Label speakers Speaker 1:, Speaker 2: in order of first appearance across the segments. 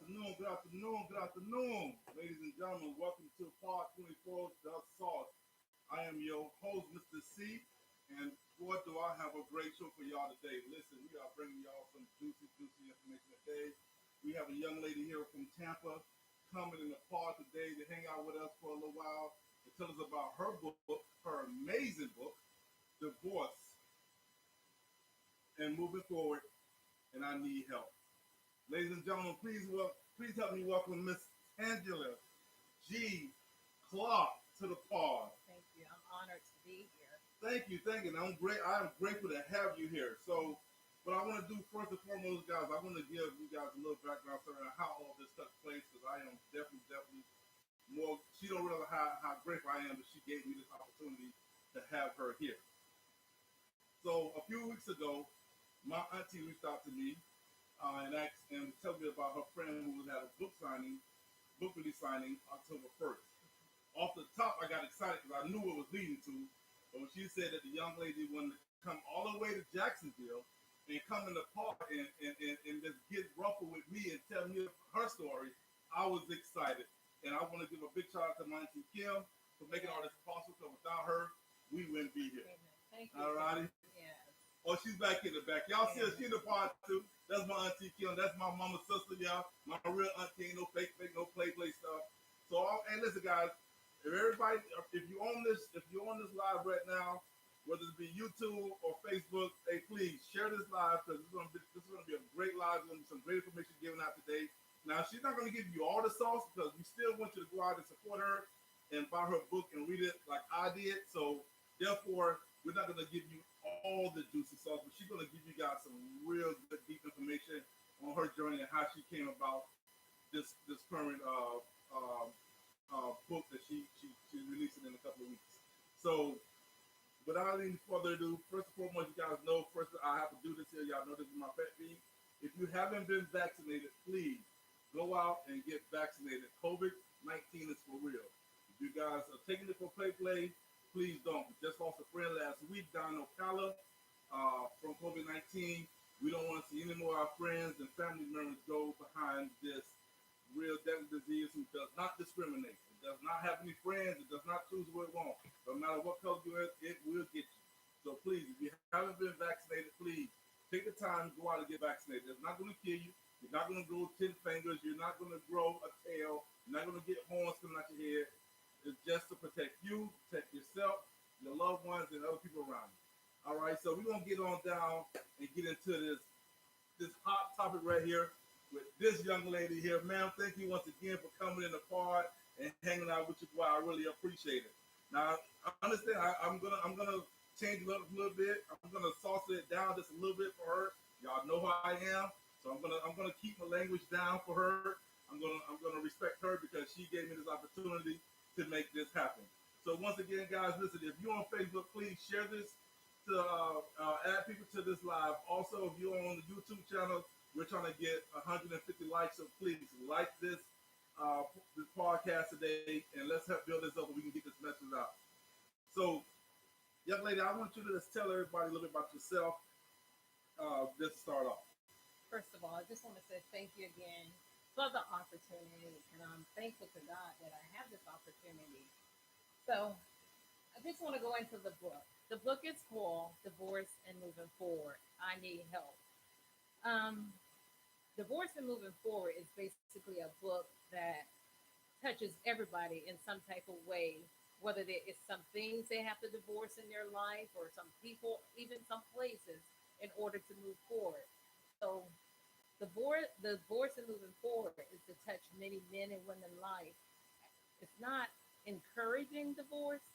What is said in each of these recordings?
Speaker 1: afternoon, good afternoon, good afternoon. Ladies and gentlemen, welcome to Part 24, The Sauce. I am your host, Mr. C, and boy, do I have a great show for y'all today. Listen, we are bringing y'all some juicy information today. We have a young lady here from Tampa coming in the pod today to hang out with us for a little while to tell us about her book, her amazing book, Divorce and Moving Forward, and I Need Help. Ladies and gentlemen, please help me welcome Miss Tangela G. Clark to the pod.
Speaker 2: Thank you. I'm honored to be here.
Speaker 1: Thank you. And I am grateful to have you here. So, what I want to do first and foremost, guys, I want to give you guys a little background story on how all this took place because I am definitely more. She don't realize how grateful I am that she gave me this opportunity to have her here. So, a few weeks ago, my auntie reached out to me and asked and told me about her friend who had a book release signing October 1st. Off the top, I got excited because I knew what it was leading to. But when she said that the young lady wanted to come all the way to Jacksonville and come in the park and just get ruffled with me and tell me her story, I was excited. And I want to give a big shout out to my auntie Kim for making all this possible. Because without her, we wouldn't be here.
Speaker 2: Thank you.
Speaker 1: All righty.
Speaker 2: Yes.
Speaker 1: Oh, she's back in the back. Y'all see her, she in the part too. That's my auntie Kim. That's my mama's sister, y'all. My real auntie ain't no fake, no play stuff. So, and listen, guys, if you're on this live right now, whether it be YouTube or Facebook, hey, please share this live because this is gonna be a great live. There's gonna be some great information given out today. Now, she's not gonna give you all the sauce because we still want you to go out and support her and buy her book and read it like I did. So, therefore, we're not gonna give you all the juicy sauce, but she's gonna give you guys some real good deep information on her journey and how she came about this current book that she's releasing in a couple of weeks. So without any further ado, first and foremost, you guys know first I have to do this here. Y'all know this is my pet peeve. If you haven't been vaccinated, please go out and get vaccinated. COVID-19 is for real. If you guys are taking it for play, please don't. We just lost a friend last week down in Ocala from COVID-19. We don't want to see any more of our friends and family members go behind this real deadly disease who does not discriminate. It does not have any friends. It does not choose who it wants. No matter what color you are, it will get you. So please, if you haven't been vaccinated, please take the time to go out and get vaccinated. It's not going to kill you. You're not going to grow 10 fingers. You're not going to grow a tail. You're not going to get horns coming out your head. It's just to protect you, protect yourself, your loved ones, and other people around you. All right, so we're going to get on down and get into this hot topic right here with this young lady here. Ma'am, thank you once again for coming in the pod and hanging out with you. Boy, I really appreciate it. Now, I understand I'm gonna change it up a little bit. I'm gonna sauce it down just a little bit for her. Y'all know who I am, so I'm gonna keep my language down for her. I'm gonna respect her because she gave me this opportunity to make this happen. So once again, guys, listen. If you're on Facebook, please share this to add people to this live. Also, if you're on the YouTube channel, we're trying to get 150 likes. So please like this podcast today, and let's help build this up, and we can get this message out. So, young lady, I want you to just tell everybody a little bit about yourself. Just to start off.
Speaker 2: First of all, I just want to say thank you again for the opportunity, and I'm thankful to God that I have this opportunity. So, I just want to go into the book. The book is called Divorce and Moving Forward. I Need Help. Divorce and Moving Forward is basically a book that touches everybody in some type of way, whether there is some things they have to divorce in their life or some people, even some places, in order to move forward. So the divorce and moving forward is to touch many men and women life. It's not encouraging divorce,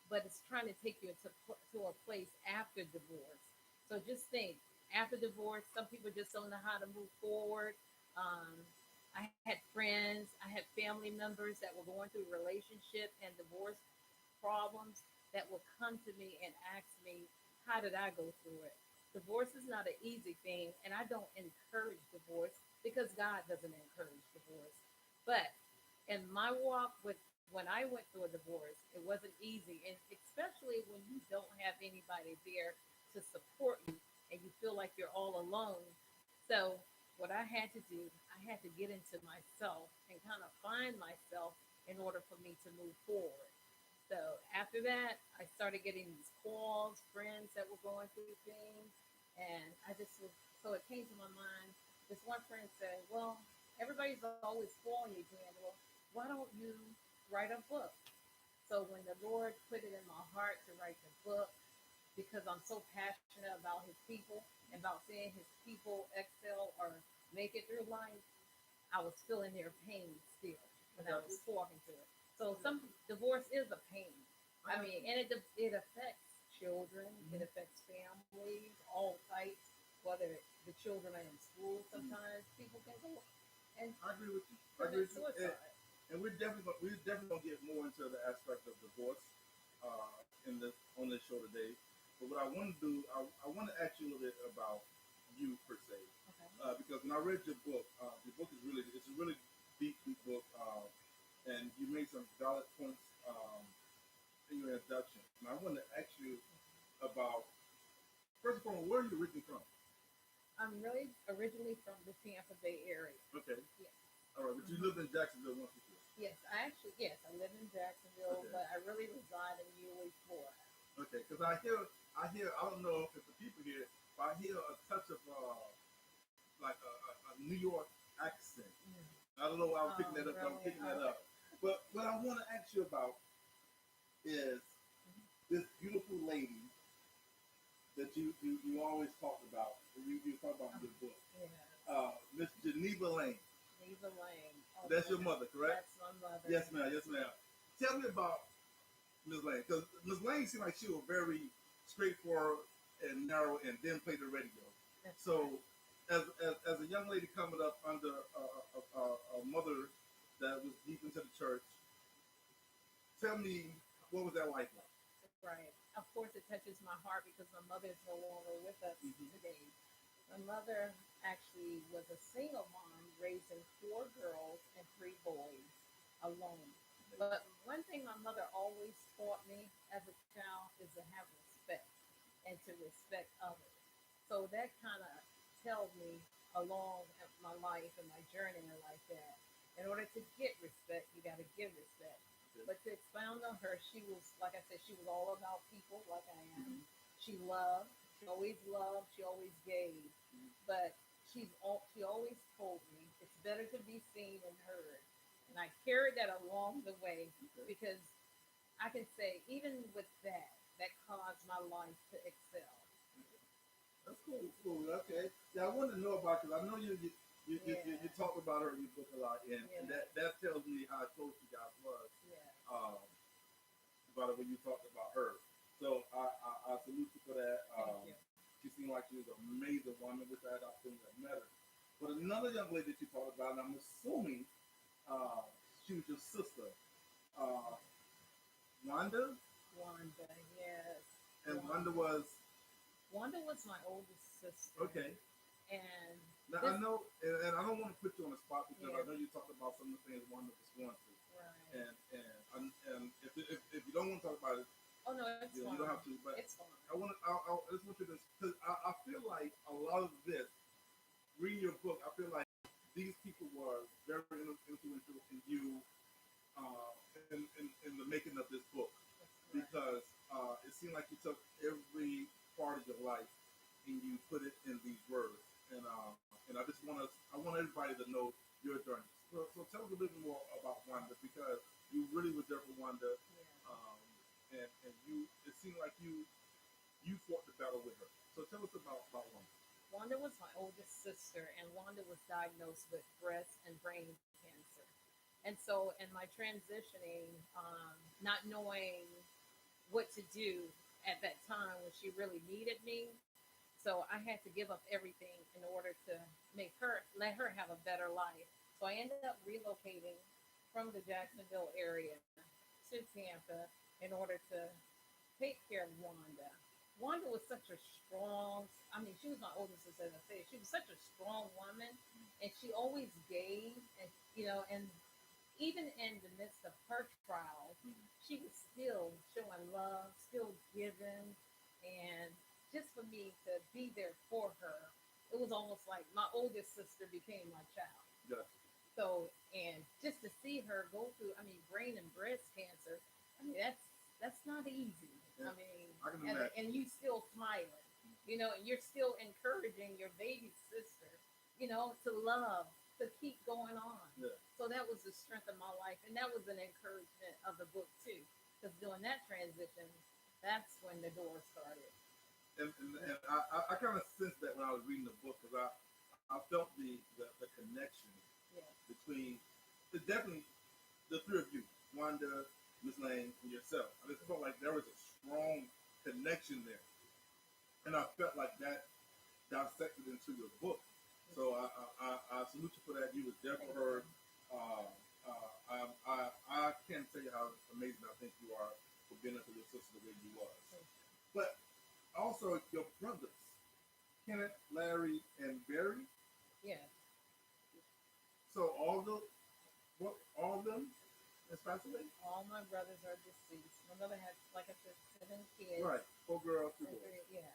Speaker 2: but it's trying to take you to a place after divorce. So just think, after divorce, some people just don't know how to move forward. Um, I had friends, I had family members that were going through relationship and divorce problems that will come to me and ask me, how did I go through it? Divorce is not an easy thing, and I don't encourage divorce because God doesn't encourage divorce. But in my walk with when I went through a divorce, it wasn't easy, and especially when you don't have anybody there to support you and you feel like you're all alone. So what I had to do, I had to get into myself and kind of find myself in order for me to move forward. So after that, I started getting these calls, friends that were going through things, and I just was, so it came to my mind. This one friend said, "Well, everybody's always calling you, Tangela. Why don't you write a book?" So when the Lord put it in my heart to write the book, because I'm so passionate about His people and about seeing His people excel or make it through life, I was feeling their pain still
Speaker 1: I
Speaker 2: when I
Speaker 1: got
Speaker 2: was
Speaker 1: you.
Speaker 2: talking to it. So
Speaker 1: I got
Speaker 2: some
Speaker 1: you.
Speaker 2: divorce is a pain.
Speaker 1: I
Speaker 2: I
Speaker 1: got
Speaker 2: mean,
Speaker 1: you.
Speaker 2: and it affects children, it
Speaker 1: Mhm.
Speaker 2: affects families, all types. Whether the children are in school,
Speaker 1: Mhm.
Speaker 2: sometimes people can go and
Speaker 1: I agree with you. I agree
Speaker 2: commit
Speaker 1: with you.
Speaker 2: suicide.
Speaker 1: And we're definitely gonna get more into the aspect of divorce in this on this show today. But what I want to do, I want to ask you a little bit about you per se,
Speaker 2: Okay.
Speaker 1: because when I read your book is really it's a really deep book, and you made some valid points in your introduction. And I want to ask you about first of all, where are you originally from?
Speaker 2: I'm really originally from the Tampa Bay area.
Speaker 1: Okay,
Speaker 2: Yes.
Speaker 1: all right, but you
Speaker 2: Hmm.
Speaker 1: lived in Jacksonville once before.
Speaker 2: Yes, I actually, yes, I live in Jacksonville,
Speaker 1: Okay.
Speaker 2: but I really reside in Yulee, Florida.
Speaker 1: Okay, because I don't know if the people here, but I hear a touch of like a New York accent.
Speaker 2: Mm.
Speaker 1: I don't know why I'm picking
Speaker 2: Oh,
Speaker 1: that up. I'm
Speaker 2: really?
Speaker 1: picking that
Speaker 2: Okay.
Speaker 1: up. But what I want to ask you about is this beautiful lady that you always talk about. You talk about in
Speaker 2: Oh,
Speaker 1: your book,
Speaker 2: yes.
Speaker 1: Miss Geneva Lane.
Speaker 2: Neva Lane. Oh
Speaker 1: That's
Speaker 2: my
Speaker 1: your
Speaker 2: God.
Speaker 1: mother, correct?
Speaker 2: That's my mother.
Speaker 1: Yes, ma'am. Yes, ma'am. Tell me about Miss Lane, because Miss Lane seemed like she was very straightforward and narrow, and then played the radio.
Speaker 2: That's right.
Speaker 1: So, as a young lady coming up under a mother that was deep into the church, tell me what was that like?
Speaker 2: Right. Of course, it touches my heart because my mother is no longer with us
Speaker 1: Mm-hmm.
Speaker 2: today. My mother actually was a single mom raising four girls and three boys alone. But one thing my mother always taught me as a child is to have respect and to respect others. So that kind of tells me along my life and my journey in life that in order to get respect, you got to give respect.
Speaker 1: Okay.
Speaker 2: But to expound on her, she was, like I said, she was all about people like I am.
Speaker 1: Mm-hmm.
Speaker 2: She loved, she always loved, she always gave.
Speaker 1: Mm-hmm.
Speaker 2: But she always told me it's better to be seen and heard. And I carried that along the way
Speaker 1: Okay.
Speaker 2: because I can say, even with that, that caused my life to excel.
Speaker 1: That's cool. Cool. Okay. Yeah, I want to know about because I know you
Speaker 2: Yeah,
Speaker 1: talk about her in your book a lot, and
Speaker 2: yeah,
Speaker 1: that tells me how close you guys was.
Speaker 2: yeah.
Speaker 1: Um, about it when you talked about her. So I salute you for that.
Speaker 2: Thank you.
Speaker 1: She seemed like she was an amazing woman, which I had opportunity to met her. But another young lady that you talked about, and I'm assuming uh, she was your sister, uh, Wanda,
Speaker 2: Wanda, yes.
Speaker 1: and Wanda
Speaker 2: Wanda.
Speaker 1: was
Speaker 2: Wanda was my oldest sister.
Speaker 1: okay.
Speaker 2: And
Speaker 1: Now
Speaker 2: this,
Speaker 1: I know, and I don't want to put you on the spot because I
Speaker 2: yeah,
Speaker 1: know you talked about some of the things Wanda was going through,
Speaker 2: right.
Speaker 1: and if you don't want to talk about it,
Speaker 2: Oh, no, it's
Speaker 1: you don't
Speaker 2: fine.
Speaker 1: have to. But
Speaker 2: It's fine.
Speaker 1: I just want you to because I feel like a lot of this reading your book, I feel like these people were very influential in you in the making of this book
Speaker 2: That's right.
Speaker 1: because it seemed like you took every part of your life and you put it in these words. And I want everybody to know your journey. So tell us a little bit more about Wanda because you really was there for Wanda,
Speaker 2: Yeah.
Speaker 1: and you it seemed like you fought the battle with her. So tell us about Wanda.
Speaker 2: Wanda was my oldest sister, and Wanda was diagnosed with breast and brain cancer. And so, in my transitioning, not knowing what to do at that time when she really needed me, so I had to give up everything in order to let her have a better life. So I ended up relocating from the Jacksonville area to Tampa in order to take care of Wanda. Wanda was such a strong, I mean, she was my oldest sister, as I said. She was such a strong woman, and she always gave, and and even in the midst of her trials, she was still showing love, still giving, and just for me to be there for her it was almost like my oldest sister became my child.
Speaker 1: Yes.
Speaker 2: So, and just to see her go through, I mean, brain and breast cancer, I mean, that's not easy.
Speaker 1: Yeah.
Speaker 2: I mean,
Speaker 1: I can imagine.
Speaker 2: and you still smiling, and you're still encouraging your baby sister, to love, to keep going on.
Speaker 1: Yeah.
Speaker 2: So that was the strength of my life, and that was an encouragement of the book too, because during that transition, that's when the door started.
Speaker 1: And I kind of sensed that when I was reading the book because I felt the connection
Speaker 2: Yeah.
Speaker 1: between definitely the three of you, Wanda, Miss Lane, and yourself. I just felt like there was a strong connection there, and I felt like that dissected into your book. So I salute you for that. You was there for her. I can't tell you how amazing I think you are for being there for your sister the way you was. But also your brothers, Kenneth, Larry, and Barry.
Speaker 2: Yeah.
Speaker 1: So all of them has passed away.
Speaker 2: All my brothers are deceased. My mother had, like I said, 7 kids.
Speaker 1: Right, 4 girls, 2 boys.
Speaker 2: Yes.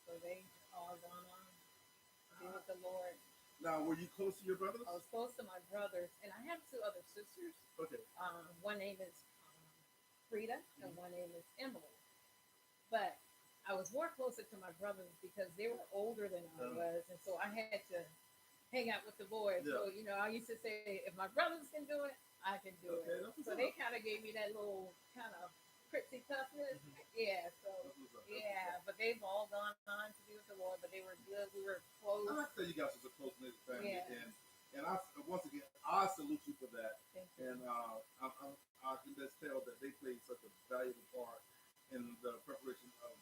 Speaker 2: So they all gone on to be with the Lord.
Speaker 1: Now, were you close to your brothers?
Speaker 2: I was close to my brothers, and I have 2 other sisters.
Speaker 1: Okay.
Speaker 2: One name is Frida, and one name is Emily. But I was more closer to my brothers because they were older than I was, and so I had to hang out with the boys.
Speaker 1: Yeah.
Speaker 2: So I used to say, if my brothers can do it, I can do
Speaker 1: Okay,
Speaker 2: it. So they kind of gave me that little kind of pretty toughness. Yeah. So but they've all gone on to be with the Lord. But they were good. We were close.
Speaker 1: I like to say you guys was a close knit family,
Speaker 2: Yeah.
Speaker 1: and I once again I salute you for that.
Speaker 2: Thank you.
Speaker 1: And I can just tell that they played such a valuable part in the preparation of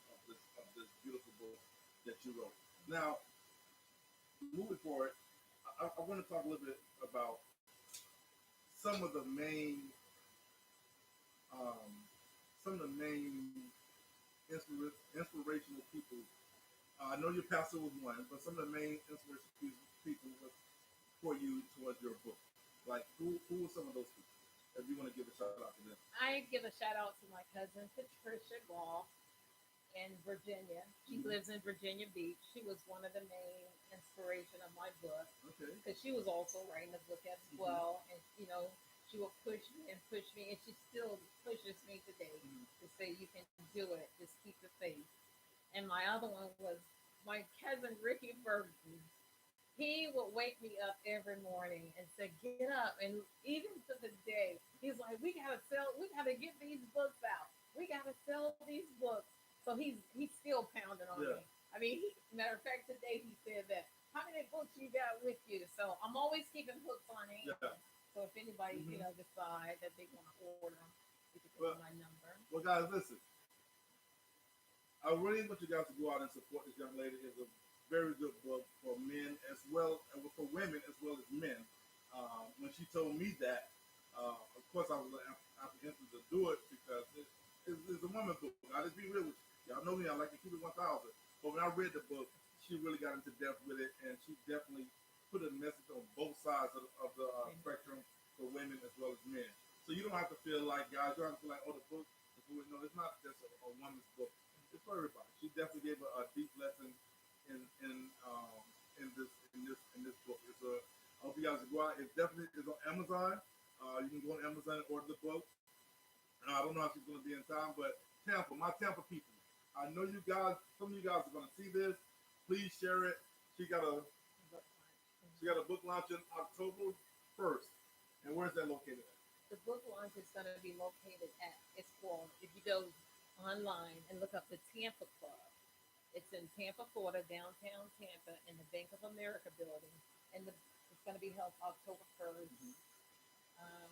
Speaker 1: this beautiful book that you wrote. Now, moving forward, I want to talk a little bit about some of the main um, inspirational people. I know your pastor was one, but some of the main inspirational people for you towards your book. Like who were some of those people? If you want to give a shout out to them.
Speaker 2: I give a shout out to my cousin Patricia Goff in Virginia. She lives in Virginia Beach. She was one of the main inspiration of my book.
Speaker 1: Okay.
Speaker 2: Because she was also writing the book as well, and she will push me, and she still pushes me today to say you can do it. Just keep the faith. And my other one was my cousin Ricky Burton. He would wake me up every morning and say, "Get up!" And even to the day, he's like, "We gotta sell. We gotta get these books out. We gotta sell these books." So he's still pounding on me. I mean, matter of fact, today he said that, "How many books you got with you?" So I'm always keeping books on hand.
Speaker 1: Yeah.
Speaker 2: So if anybody decide that they want to order them, you can take my number.
Speaker 1: Well, guys, listen. I really want you guys to go out and support this young lady. It's a very good book for men as well, and for women as well as men. When she told me that, of course I was apprehensive to do it because it's a woman's book. I'll just be real with you. Y'all know me, I like to keep it 1,000. But when I read the book, she really got into depth with it, and she definitely put a message on both sides of the spectrum for women as well as men. So you don't have to feel like, guys, you don't have to feel like, oh, the book is for women. No, it's not just a woman's book. It's for everybody. She definitely gave a deep lesson in this book. I hope you guys go out. It definitely is on Amazon. You can go on Amazon and order the book. I don't know if she's going to be in time, but my Tampa people, I know you guys. Some of you guys are going to see this. Please share it. She got a book launch in October 1st. And where's that located at?
Speaker 2: The book launch is going to be located at, it's called, if you go online and look up the Tampa Club, it's in Tampa, Florida, downtown Tampa, in the Bank of America building. And it's going to be held October 1st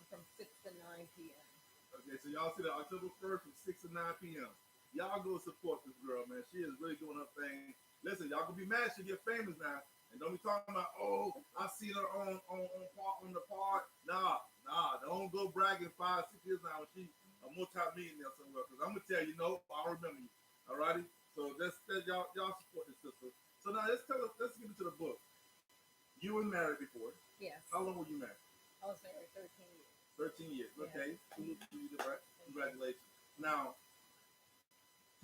Speaker 2: from 6 to 9 p.m.
Speaker 1: Okay, so y'all see that October 1st from 6 to 9 p.m. Y'all go support this girl, man. She is really doing her thing. Listen, y'all gonna be mad she get famous now. And don't be talking about, oh, I seen her on the part. Nah. Don't go bragging 5, 6 years now when she a multi-millionaire somewhere. Because I'm gonna tell you, no, I remember you. Alrighty? So that's y'all support this sister. So now let's get into the book. You were married before.
Speaker 2: Yes.
Speaker 1: How long were you married?
Speaker 2: I was married 13 years.
Speaker 1: 13 years. Okay.
Speaker 2: Yeah.
Speaker 1: Congratulations. Now,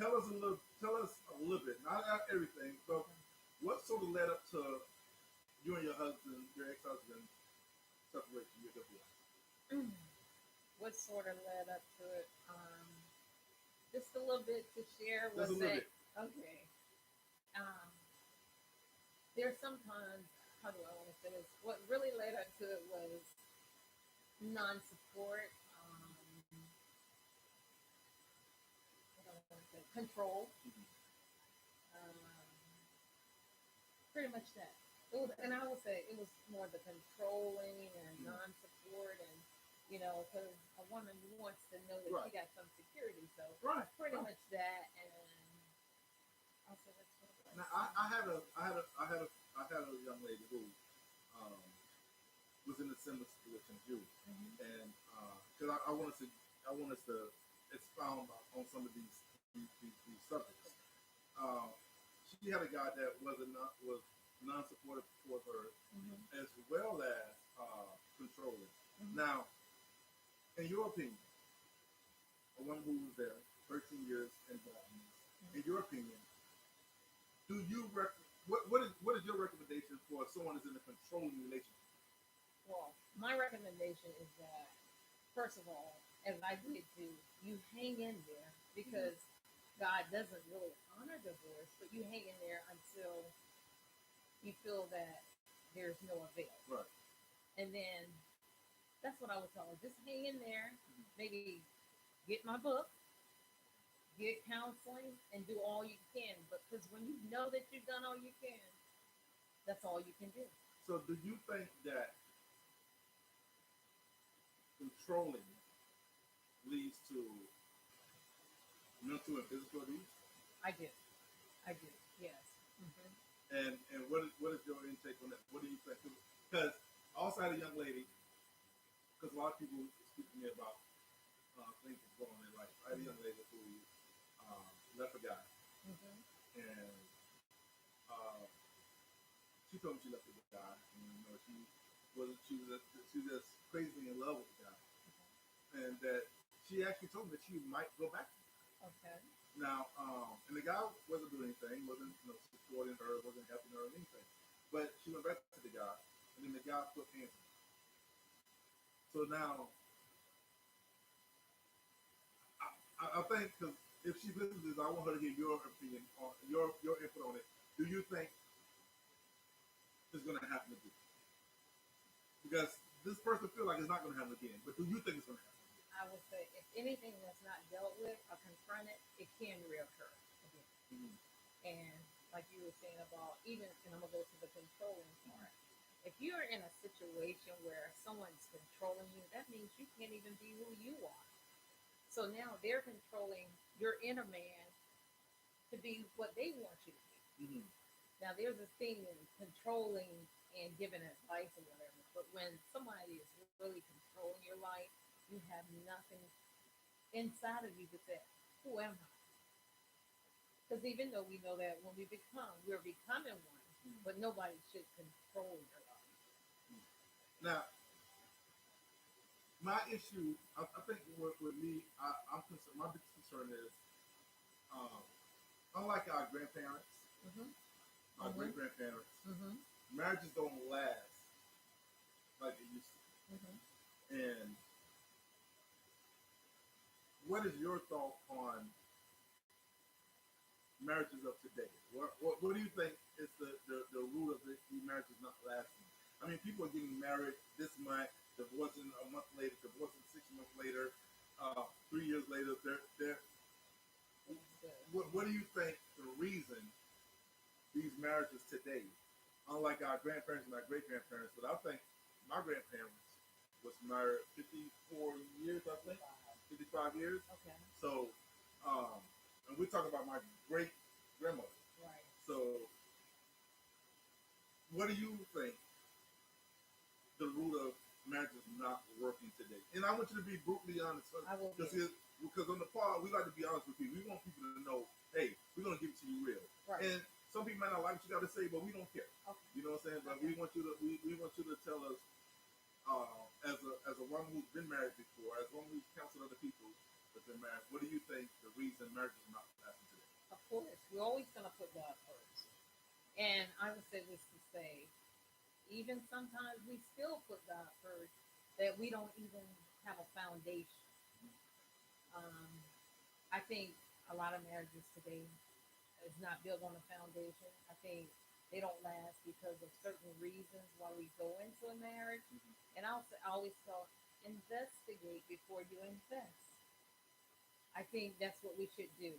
Speaker 1: tell us a little bit, not everything, but what sort sort of led up to you and your husband, your ex-husband, separation, your divorce?
Speaker 2: What sort of led up to it? Just a little bit to share
Speaker 1: Just
Speaker 2: was
Speaker 1: a little
Speaker 2: that
Speaker 1: bit.
Speaker 2: okay. Um, there's sometimes how do I want to say this? What really led up to it was non-support. What do I want to say? Control.
Speaker 1: Mhm.
Speaker 2: Um, Pretty much that. It was, and I would say it was more the controlling and
Speaker 1: Mhm.
Speaker 2: non-support, and because a woman wants to know that she
Speaker 1: Right.
Speaker 2: got some security. So
Speaker 1: Right.
Speaker 2: pretty
Speaker 1: Right.
Speaker 2: much that, and also that's what it was.
Speaker 1: Now, I had a young lady who um, was in a similar situation as you,
Speaker 2: Mm-hmm.
Speaker 1: and because I want us to expound on some of these subjects. Um, she had a guy that was non-supportive towards her,
Speaker 2: Mm-hmm.
Speaker 1: as well as controlling.
Speaker 2: Mm-hmm.
Speaker 1: Now, in your opinion, a woman who was there 13 years in Baltimore, in your opinion, do you what is your recommendation for someone who's in a controlling relationship?
Speaker 2: Well, my recommendation is that first of all, as I did too, you hang in there
Speaker 1: Mm-hmm.
Speaker 2: because God doesn't really honor divorce, but you hang in there until you feel that there's no avail.
Speaker 1: Right.
Speaker 2: And then that's what I would tell her. Just hang in there,
Speaker 1: Mm-hmm.
Speaker 2: maybe get my book, get counseling, and do all you can. But because when you know that you've done all you can, that's all you can do.
Speaker 1: So, do you think that controlling leads to mental and physical abuse?
Speaker 2: I do. I do. Yes. Hmm.
Speaker 1: And what is your intake on that? What do you think? Because I also had a young lady, because a lot of people speak to me about things that's going on in their life. I had a young lady who left a guy,
Speaker 2: Hmm.
Speaker 1: and uh, she told me she left the guy, and she was just crazily in love with the guy, and that she actually told me that she might go back to him.
Speaker 2: Okay.
Speaker 1: Now, and the guy wasn't doing anything, wasn't supporting her, wasn't helping her or anything. But she went back to the guy, and then the guy put hands on her. So now, I think because if she listens to this, I want her to get your opinion on your input on it. Do you think it's going to happen again? Because this person feel like it's not going to happen again, but do you think it's going to happen
Speaker 2: I would say if anything that's not dealt with or confronted, it can reoccur again.
Speaker 1: again?
Speaker 2: And like you were saying about even, and I'm gonna go to the controlling part. If you're in a situation where someone's controlling you, that means you can't even be who you are. So now they're controlling your inner man to be what they want you to be.
Speaker 1: Mm-hmm.
Speaker 2: Now there's a thing in controlling and giving advice or whatever, but when somebody is really controlling your life, you have nothing inside of you to say, "Who am I?" Because even though we know that when we're becoming one,
Speaker 1: Mm-hmm.
Speaker 2: but nobody should control your life.
Speaker 1: Now, my issue, I think with me, I'm concerned. My biggest concern is, um, unlike our grandparents,
Speaker 2: Mm-hmm.
Speaker 1: our
Speaker 2: Mm-hmm.
Speaker 1: great grandparents,
Speaker 2: Mm-hmm.
Speaker 1: marriages don't last like they used
Speaker 2: Mm-hmm.
Speaker 1: to. And what is your thought on marriages of today? What do you think is the root of the marriages not lasting? I mean, people are getting married this month, divorcing a month later, divorcing 6 months later, 3 years later. They're
Speaker 2: It's good.
Speaker 1: what do you think the reason these marriages today, unlike our grandparents and our great grandparents, but I think my grandparents was married 54 years, I think, 55 years.
Speaker 2: Okay.
Speaker 1: So, um, and we're talking about my great grandmother.
Speaker 2: Right.
Speaker 1: So, what do you think the root of marriage is not working today? And I want you to be brutally honest,
Speaker 2: I will be.
Speaker 1: because on the pod we like to be honest with people. We want people to know, hey, we're gonna give it to you real.
Speaker 2: Right.
Speaker 1: And some people might not like what you got to say, but we don't care.
Speaker 2: Okay.
Speaker 1: You know what I'm saying? But
Speaker 2: Okay.
Speaker 1: we want you to tell us, as a woman who's been married before, as one who's counseled other people that's been married. What do you think the reason marriage is not lasting today?
Speaker 2: Of course, we're always gonna put God first. And I would say this to say, even sometimes we still put God first, that we don't even have a foundation. Um, I think a lot of marriages today is not built on a foundation. I think they don't last because of certain reasons why we go into a marriage. And I always tell, investigate before you invest. I think that's what we should do.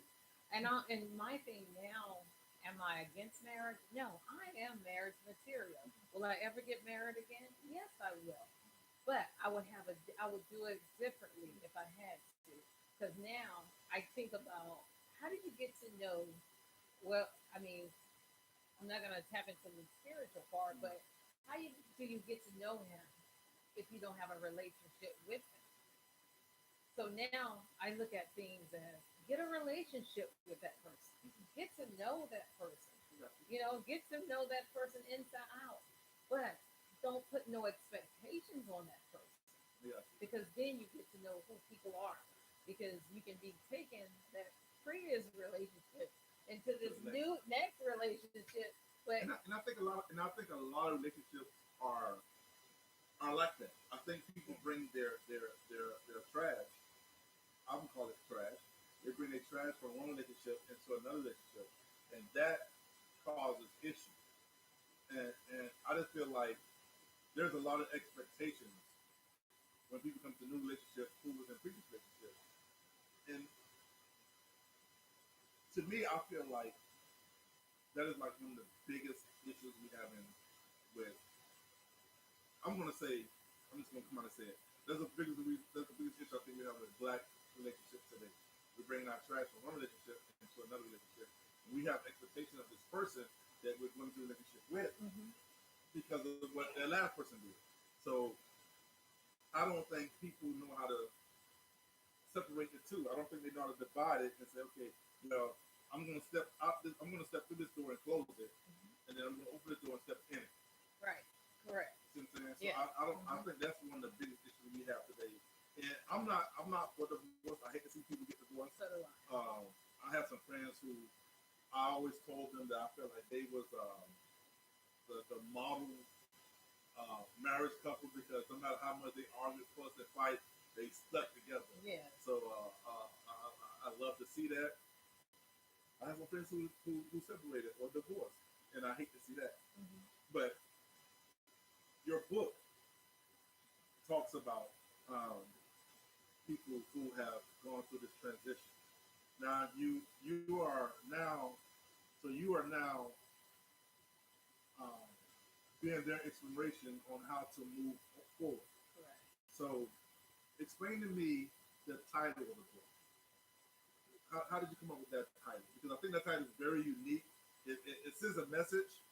Speaker 2: And my thing now, am I against marriage? No, I am marriage material. Will I ever get married again? Yes, I will. But I would do it differently if I had to. Because now I think about, how do you get to know, well, I mean, I'm not going to tap into the spiritual part, but do you get to know him if you don't have a relationship with him? So now I look at things as, get a relationship with that person, get to know that person, get to know that person inside out. But don't put no expectations on that person,
Speaker 1: Yeah.
Speaker 2: because then you get to know who people are. Because you can be taking that previous relationship into this new next relationship, but
Speaker 1: and I think a lot of relationships are like that. I think people bring their trash. I would call it trash. They bring their trash from one relationship into another relationship, and that causes issues. And I just feel like there's a lot of expectations when people come to new relationships who was in previous relationships. And to me, I feel like that is like one of the biggest issues we have in with. I'm gonna say, I'm just gonna come out and say it. That's the biggest issue I think we have with black relationships today. We're bringing our trash from one relationship into another relationship. And we have expectations of this person that we're going to do a relationship with because of what their last person did. So I don't think people know how to separate the two. I don't think they know how to divide it and say, okay, well, I'm going to step out. I'm going to step through this door and close it, and then I'm going to open the door and step in it.
Speaker 2: right, correct.
Speaker 1: See what I'm saying? So
Speaker 2: Yeah.
Speaker 1: I don't. I think that's one of the biggest issues we have today. And I'm not for divorce. I hate to see people get divorced.
Speaker 2: So do I.
Speaker 1: I have some friends who I always told them that I felt like they was the model marriage couple because no matter how much they argue, fuss, and fight, they stuck together.
Speaker 2: Yeah.
Speaker 1: So I love to see that. I have some friends who separated or divorced, and I hate to see that. But your book talks about people who have gone through this transition. Now you are now you are now um, being their exploration on how to move forward.
Speaker 2: Correct.
Speaker 1: So explain to me the title of the book. How did you come up with that title? Because I think that title is very unique. It sends a message,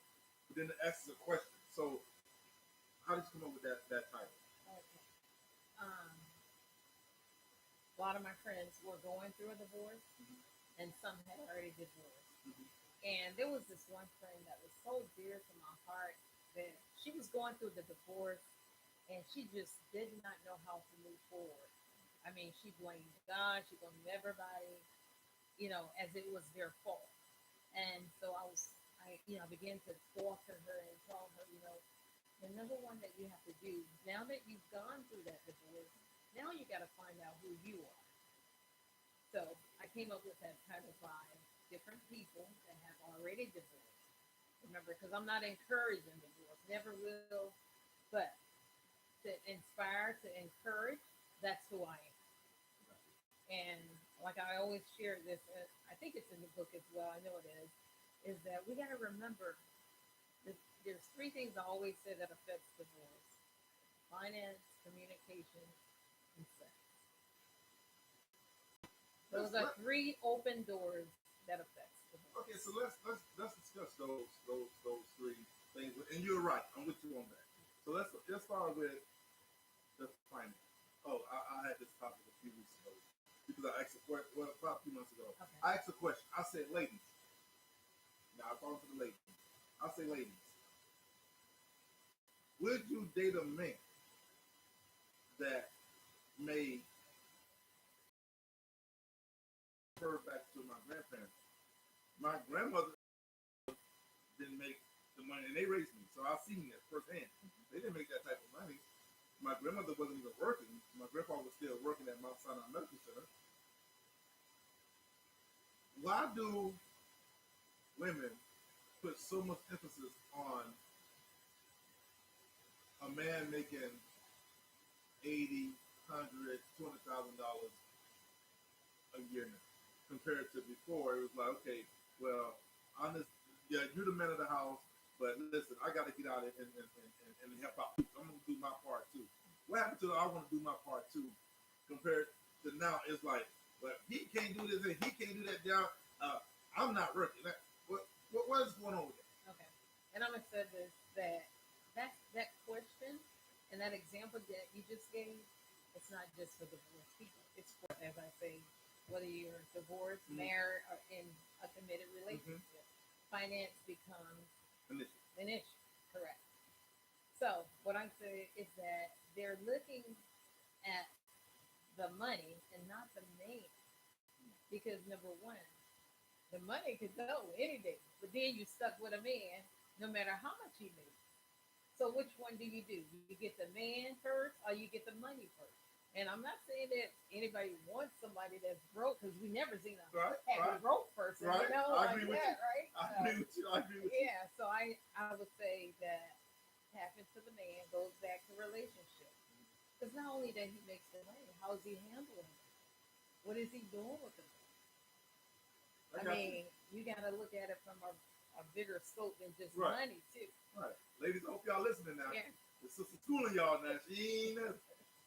Speaker 1: but then it asks a question. So how did you come up with that title?
Speaker 2: Okay. A lot of my friends were going through a divorce, and some had already divorced. And there was this one friend that was so dear to my heart that she was going through the divorce, and she just did not know how to move forward. I mean, she blamed God, she blamed everybody, as it was their fault. And so I began to talk to her and tell her, the number one that you have to do, now that you've gone through that divorce, now you got to find out who you are. So I came up with that title by different people that have already divorced. Remember, because I'm not encouraging divorce, never will, but to inspire, to encourage, that's who I am. And like I always share this, I think it's in the book as well, I know it is that we got to remember that there's three things I always say that affects divorce: finance, communication, and sex. Those are three open doors that affects divorce.
Speaker 1: Okay, so let's discuss those three things. And you're right, I'm with you on that. So let's start with the finance. Oh, I had this topic a few weeks ago because I asked a question. Well, about a few months ago,
Speaker 2: Okay.
Speaker 1: I asked a question. I said, ladies. Now I'm talking to the ladies. I say, ladies, would you date a man that may refer back to my grandparents? My grandmother didn't make money, and they raised me, so I've seen it firsthand. They didn't make that type of money. My grandmother wasn't even working. My grandpa was still working at Mount Sinai Medical Center. Why do women put so much emphasis on a man making 80, $100,000, $200,000 a year now, compared to before? It was like, okay, well, honest, yeah, you're the man of the house, but listen, I got to get out and help out. I'm gonna do my part too. What happened to the I want to do my part too? Compared to now, it's like, well, he can't do this and he can't do that job. I'm not working. What is going on with that?
Speaker 2: Okay. And I'm gonna say this that question and that example that you just gave, it's not just for divorced people. It's for, as I say, whether you're divorced, married, or in a committed relationship. Finance becomes an issue. Correct. So what I say is that they're looking at the money and not the man. Because number one, the money could go any day, but then you stuck with a man no matter how much he makes. So which one do? You get the man first or you get the money first? And I'm not saying that anybody wants somebody that's broke because we never seen a broke person,
Speaker 1: Right.
Speaker 2: you know,
Speaker 1: I agree with you.
Speaker 2: right?
Speaker 1: I agree with you. I agree with you.
Speaker 2: Yeah, so I would say that tapping to the man goes back to relationship. Because not only that he makes the money, how is he handling it? What is he doing with the money? I mean, you got to look at it from a bigger scope than just money, too.
Speaker 1: Right. Ladies, I hope y'all listening now.
Speaker 2: Yeah.
Speaker 1: The sister schooling y'all now. She ain't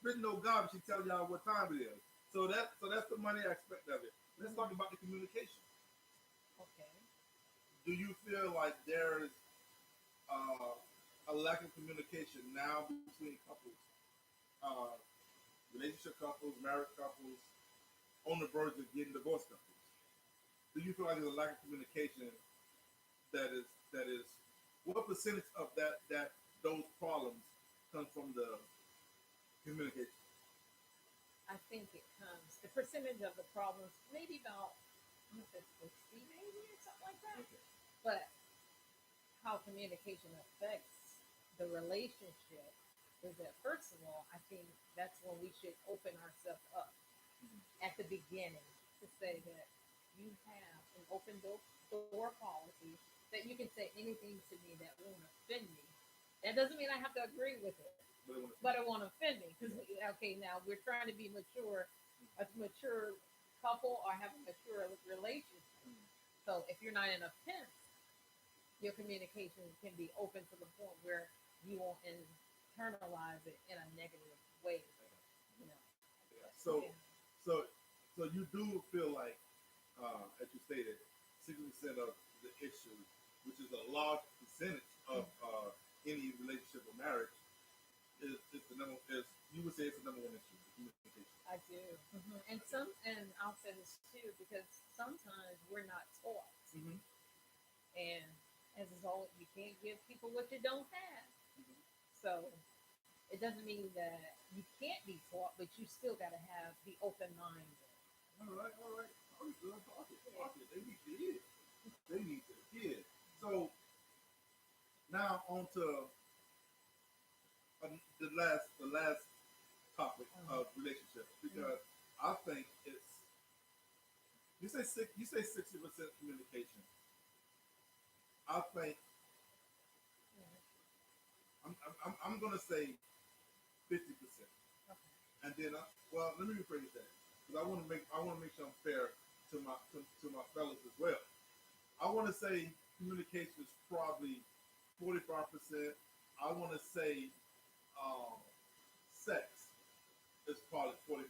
Speaker 1: spitting no garbage. She telling y'all what time it is. So that's the money aspect of it. Let's talk about the communication.
Speaker 2: Okay.
Speaker 1: Do you feel like there's a lack of communication now between couples, relationship couples, married couples, on the verge of getting divorced couples? Do you feel like there's a lack of communication that is what percentage of that those problems come from the communication?
Speaker 2: I think it comes the percentage of the problems maybe about 60 maybe or something like that.
Speaker 1: Okay.
Speaker 2: But how communication affects the relationship is that first of all, I think that's when we should open ourselves up at the beginning to say that you have an open door policy that you can say anything to me that won't offend me. That doesn't mean I have to agree with it, but it won't offend me. Because okay, now we're trying to be mature, a mature couple or have a mature relationship. So if you're not in offense, your communication can be open to the point where you won't internalize it in a negative way. You know.
Speaker 1: So you do feel like, as you stated, 60% of the issue, which is a large percentage of any relationship or marriage, is the number. Is you would say it's the number one issue, communication.
Speaker 2: I do, and I'll say this too because sometimes we're not taught, and as a result, you can't give people what you don't have. So it doesn't mean that you can't be taught, but you still got to have the open mind.
Speaker 1: All right. Talk it. They need to hear. They need to hear. So now on to the last topic of relationships, because I think it's you say 60% communication. I think I'm gonna say 50%, and then let me rephrase that because I want to make sure I'm fair to my fellas as well. I want to say communication is probably 45%. I want to say sex is probably 45%.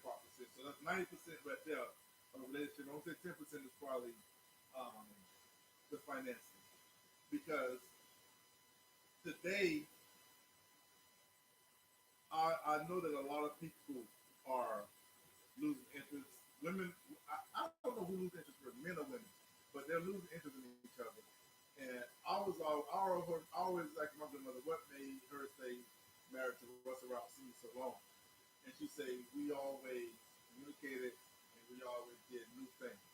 Speaker 1: So that's 90% right there of a relationship. I want to say 10% is probably the finances, because today I know that a lot of people are losing interest. Women, I don't know who loses interest for, men or women, but they're losing interest in each other. And I always like my grandmother, what made her stay married to Russell Rousseau so long? And she say we always communicated and we always did new things,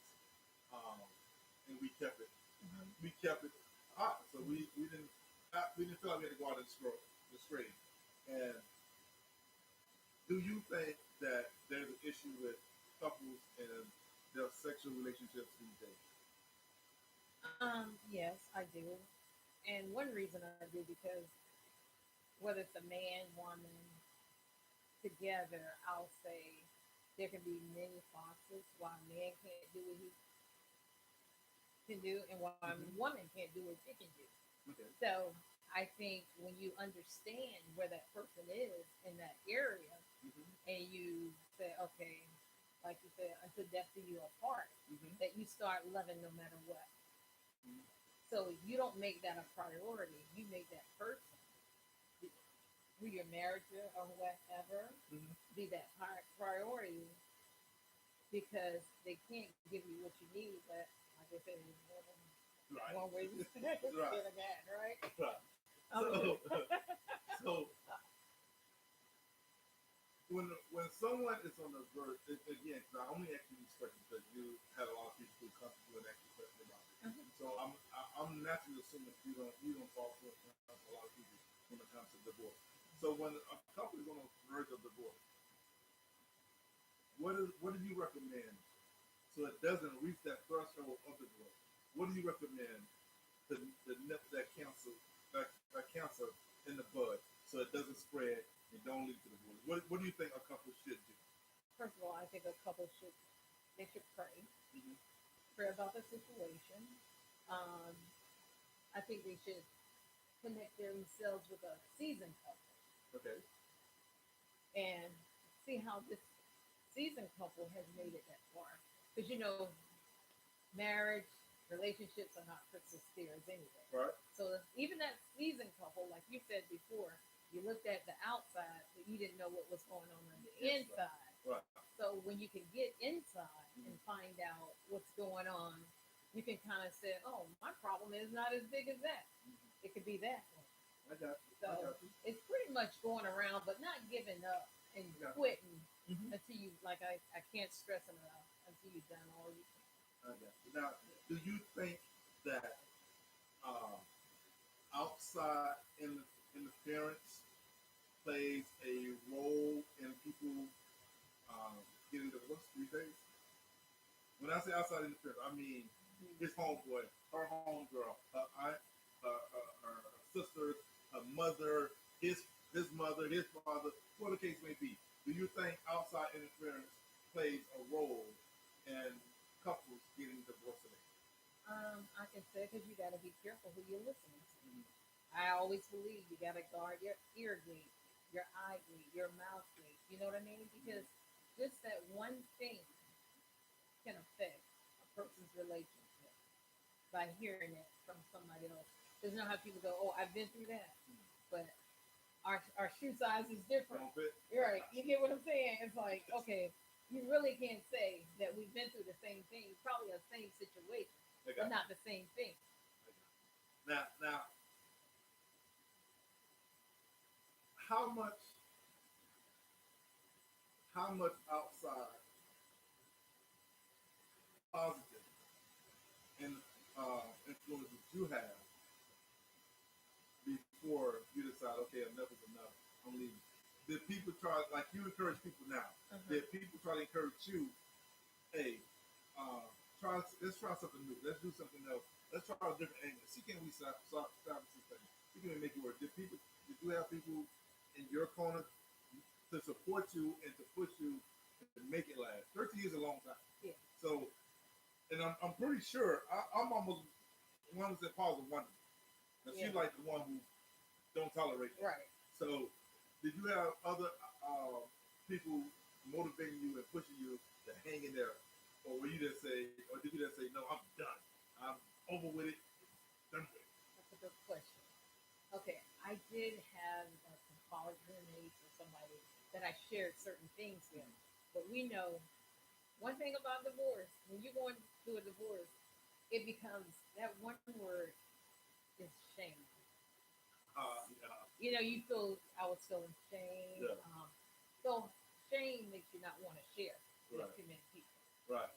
Speaker 1: and we kept it. We kept it hot, so we didn't. Do you think that there's an issue with couples and their sexual relationships these days?
Speaker 2: Yes, I do. And one reason I do because whether it's a man, woman, together, I'll say there can be many foxes why a man can't do what he can do and why a
Speaker 1: Mm-hmm.
Speaker 2: woman can't do what she can do.
Speaker 1: Okay.
Speaker 2: So I think when you understand where that person is in that area
Speaker 1: Mm-hmm.
Speaker 2: and you say, okay, like you said, until death do you apart,
Speaker 1: Mm-hmm.
Speaker 2: that you start loving no matter what.
Speaker 1: Mm-hmm.
Speaker 2: So you don't make that a priority. You make that person, who you're married to or whatever,
Speaker 1: Mm-hmm.
Speaker 2: be that priority because they can't give you what you need. But like I said, there's
Speaker 1: Right.
Speaker 2: one way to skin
Speaker 1: Right.
Speaker 2: a cat, right?
Speaker 1: Right.
Speaker 2: Okay.
Speaker 1: So, so when someone is on the verge, again, 'cause I only ask you these questions because you had a lot of people who come to you and ask you questions about it.
Speaker 2: Mhm.
Speaker 1: So I'm naturally assuming you don't talk to a lot of people when it comes to divorce. So when a couple is on the verge of divorce, what do you recommend so it doesn't reach that threshold of divorce? What do you recommend to nip that cancer in the bud so it doesn't spread and don't lead to divorce? What do you think a couple should do?
Speaker 2: First of all, I think a couple should they should pray,
Speaker 1: Mm-hmm.
Speaker 2: pray about the situation. Um, I think they should connect themselves with a seasoned couple
Speaker 1: Okay.
Speaker 2: and see how this seasoned couple has made it that far. Because marriage, relationships are not crystal stairs anyway.
Speaker 1: Right.
Speaker 2: So even that seasoned couple, like you said before, you looked at the outside, but you didn't know what was going on the
Speaker 1: Yes,
Speaker 2: inside.
Speaker 1: right.
Speaker 2: So when you can get inside and
Speaker 1: Mm-hmm.
Speaker 2: find out what's going on, you can kind of say, "Oh, my problem is not as big as that.
Speaker 1: Mm-hmm.
Speaker 2: It could be that one."
Speaker 1: I got you. I
Speaker 2: So
Speaker 1: got you.
Speaker 2: it's pretty much going around, but not giving up and
Speaker 1: I got you.
Speaker 2: quitting
Speaker 1: Mm-hmm.
Speaker 2: until you like. I can't stress enough until you've done all you can.
Speaker 1: I got you. Now, do you think that um, outside interference plays a role in people getting divorced these days? When I say outside interference, I mean his homeboy, her homegirl, her aunt, her sisters, her mother, his mother, his father, whatever the case may be. Do you think outside interference plays a role in couples getting divorced today?
Speaker 2: I can say because you got to be careful who you're listening to.
Speaker 1: Mm-hmm.
Speaker 2: I always believe you got to guard your ear gate, your eye gate, your mouth gate. You know what I mean? Because just that one thing can affect a person's relationship by hearing it from somebody else. Because you know how people go, "Oh, I've been through that," but our shoe size is different.
Speaker 1: Don't fit?
Speaker 2: You're right. You get what I'm saying? It's like, okay, you really can't say that we've been through the same thing, probably the same situation,
Speaker 1: I
Speaker 2: but
Speaker 1: got
Speaker 2: not the same thing.
Speaker 1: you. Now, how much, how much outside positive and influences you have before you decide, okay, enough is enough, I'm leaving? Did people try, like you encourage people now?
Speaker 2: Uh-huh.
Speaker 1: Did people try to encourage you, hey, let's try something new. Let's do something else. Let's try a different angle. See, can we stop this thing? See, can we make it work? Did you have people in your corner to support you and to push you to make it last? 30 years is a long time.
Speaker 2: Yeah.
Speaker 1: So, and I'm pretty sure I'm almost one that Paul's a wonder. And
Speaker 2: Yeah.
Speaker 1: she's like the one who don't tolerate that.
Speaker 2: Right.
Speaker 1: So, did you have other people motivating you and pushing you to hang in there, or were you just say, or did you just say, no, I'm done, I'm over with it, done with it?
Speaker 2: That's a good question. Okay, I did have some college roommates or somebody that I shared certain things with, but we know one thing about divorce: when you're going through a divorce, it becomes that one word is shame.
Speaker 1: Yeah,
Speaker 2: You feel I was feeling shame.
Speaker 1: yeah,
Speaker 2: So shame makes you not want to share with
Speaker 1: right,
Speaker 2: too many people.
Speaker 1: right,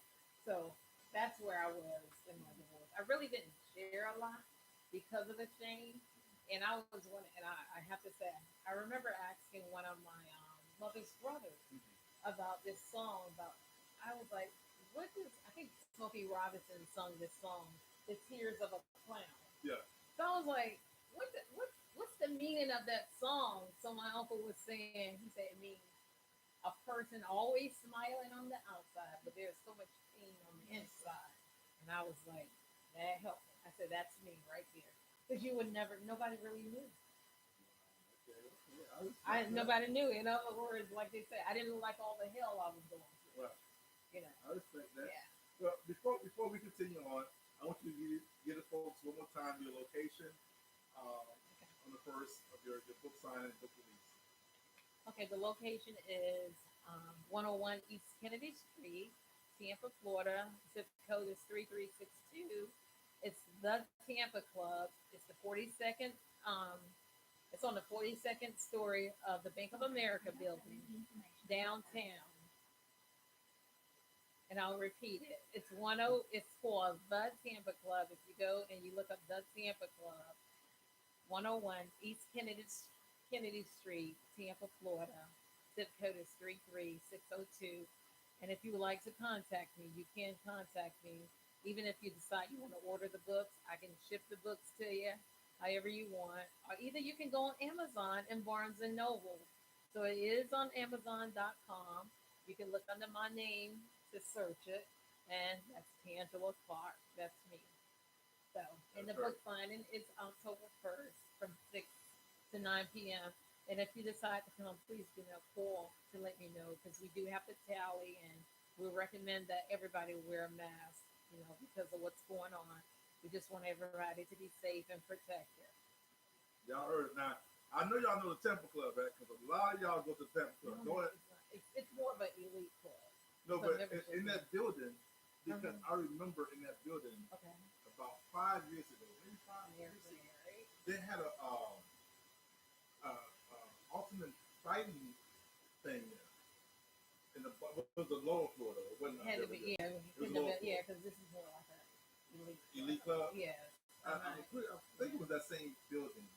Speaker 2: So that's where I was in my divorce. I really didn't share a lot because of the shame. And I was one, and I have to say, I remember asking one of my mother's brother
Speaker 1: Mhm.
Speaker 2: about this song. About I was like, what is? I think Smokey Robinson sung this song, "The Tears of a Clown."
Speaker 1: Yeah.
Speaker 2: So I was like, what's the meaning of that song? So my uncle was saying, he said it means a person always smiling on the outside, but there's so much pain on the inside. And I was like, that helped me. I said, that's me right there. Because you would never, nobody really knew.
Speaker 1: Okay. Okay. I respect that.
Speaker 2: Nobody knew. In other words, like they say, I didn't like all the hell I was going through.
Speaker 1: Right.
Speaker 2: You know,
Speaker 1: I respect that.
Speaker 2: yeah.
Speaker 1: Well, before we continue on, I want you to give the folks one more time your location
Speaker 2: Okay.
Speaker 1: on the first of your book signing, book release.
Speaker 2: Okay, the location is 101 East Kennedy Street, Tampa, Florida. Zip code is 3362. It's the Tampa Club. It's the 42nd. Um, it's on the 42nd story of the Bank of America building downtown. And I'll repeat it. It's 10. It's for the Tampa Club. If you go and you look up the Tampa Club, 101 East Kennedy Street, Tampa, Florida. Zip code is 33602. And if you would like to contact me, you can contact me. Even if you decide you want to order the books, I can ship the books to you however you want. Or either you can go on Amazon and Barnes and Noble. So it is on Amazon.com. You can look under my name to search it. And that's Tangela Clark. That's me. So, and
Speaker 1: That's
Speaker 2: the
Speaker 1: right.
Speaker 2: book signing is October 1st from 6 to 9 p.m. And if you decide to come, please give me a call to let me know because we do have to tally and we recommend that everybody wear a mask, because of what's going on. We just want everybody to be safe and protected.
Speaker 1: Y'all heard it. Now. I know y'all know the Temple Club, right? Because a lot of y'all go to the Temple
Speaker 2: No,
Speaker 1: Club.
Speaker 2: no,
Speaker 1: Go ahead.
Speaker 2: it's not. It's more of an elite club.
Speaker 1: No,
Speaker 2: It's a
Speaker 1: but
Speaker 2: membership
Speaker 1: in
Speaker 2: club.
Speaker 1: that building, because
Speaker 2: Uh-huh.
Speaker 1: I remember in that building
Speaker 2: Okay.
Speaker 1: about 5 years ago, maybe five
Speaker 2: Near
Speaker 1: years ago,
Speaker 2: right?
Speaker 1: they had a ultimate fighting thing there. In the it was the lower floor though. It wasn't
Speaker 2: It
Speaker 1: up
Speaker 2: had
Speaker 1: there,
Speaker 2: to be,
Speaker 1: but
Speaker 2: yeah,
Speaker 1: it was lower floor.
Speaker 2: yeah, because this is more like a elite
Speaker 1: Elite
Speaker 2: club.
Speaker 1: Club.
Speaker 2: Yes.
Speaker 1: I,
Speaker 2: Uh-huh.
Speaker 1: I think it was that same building.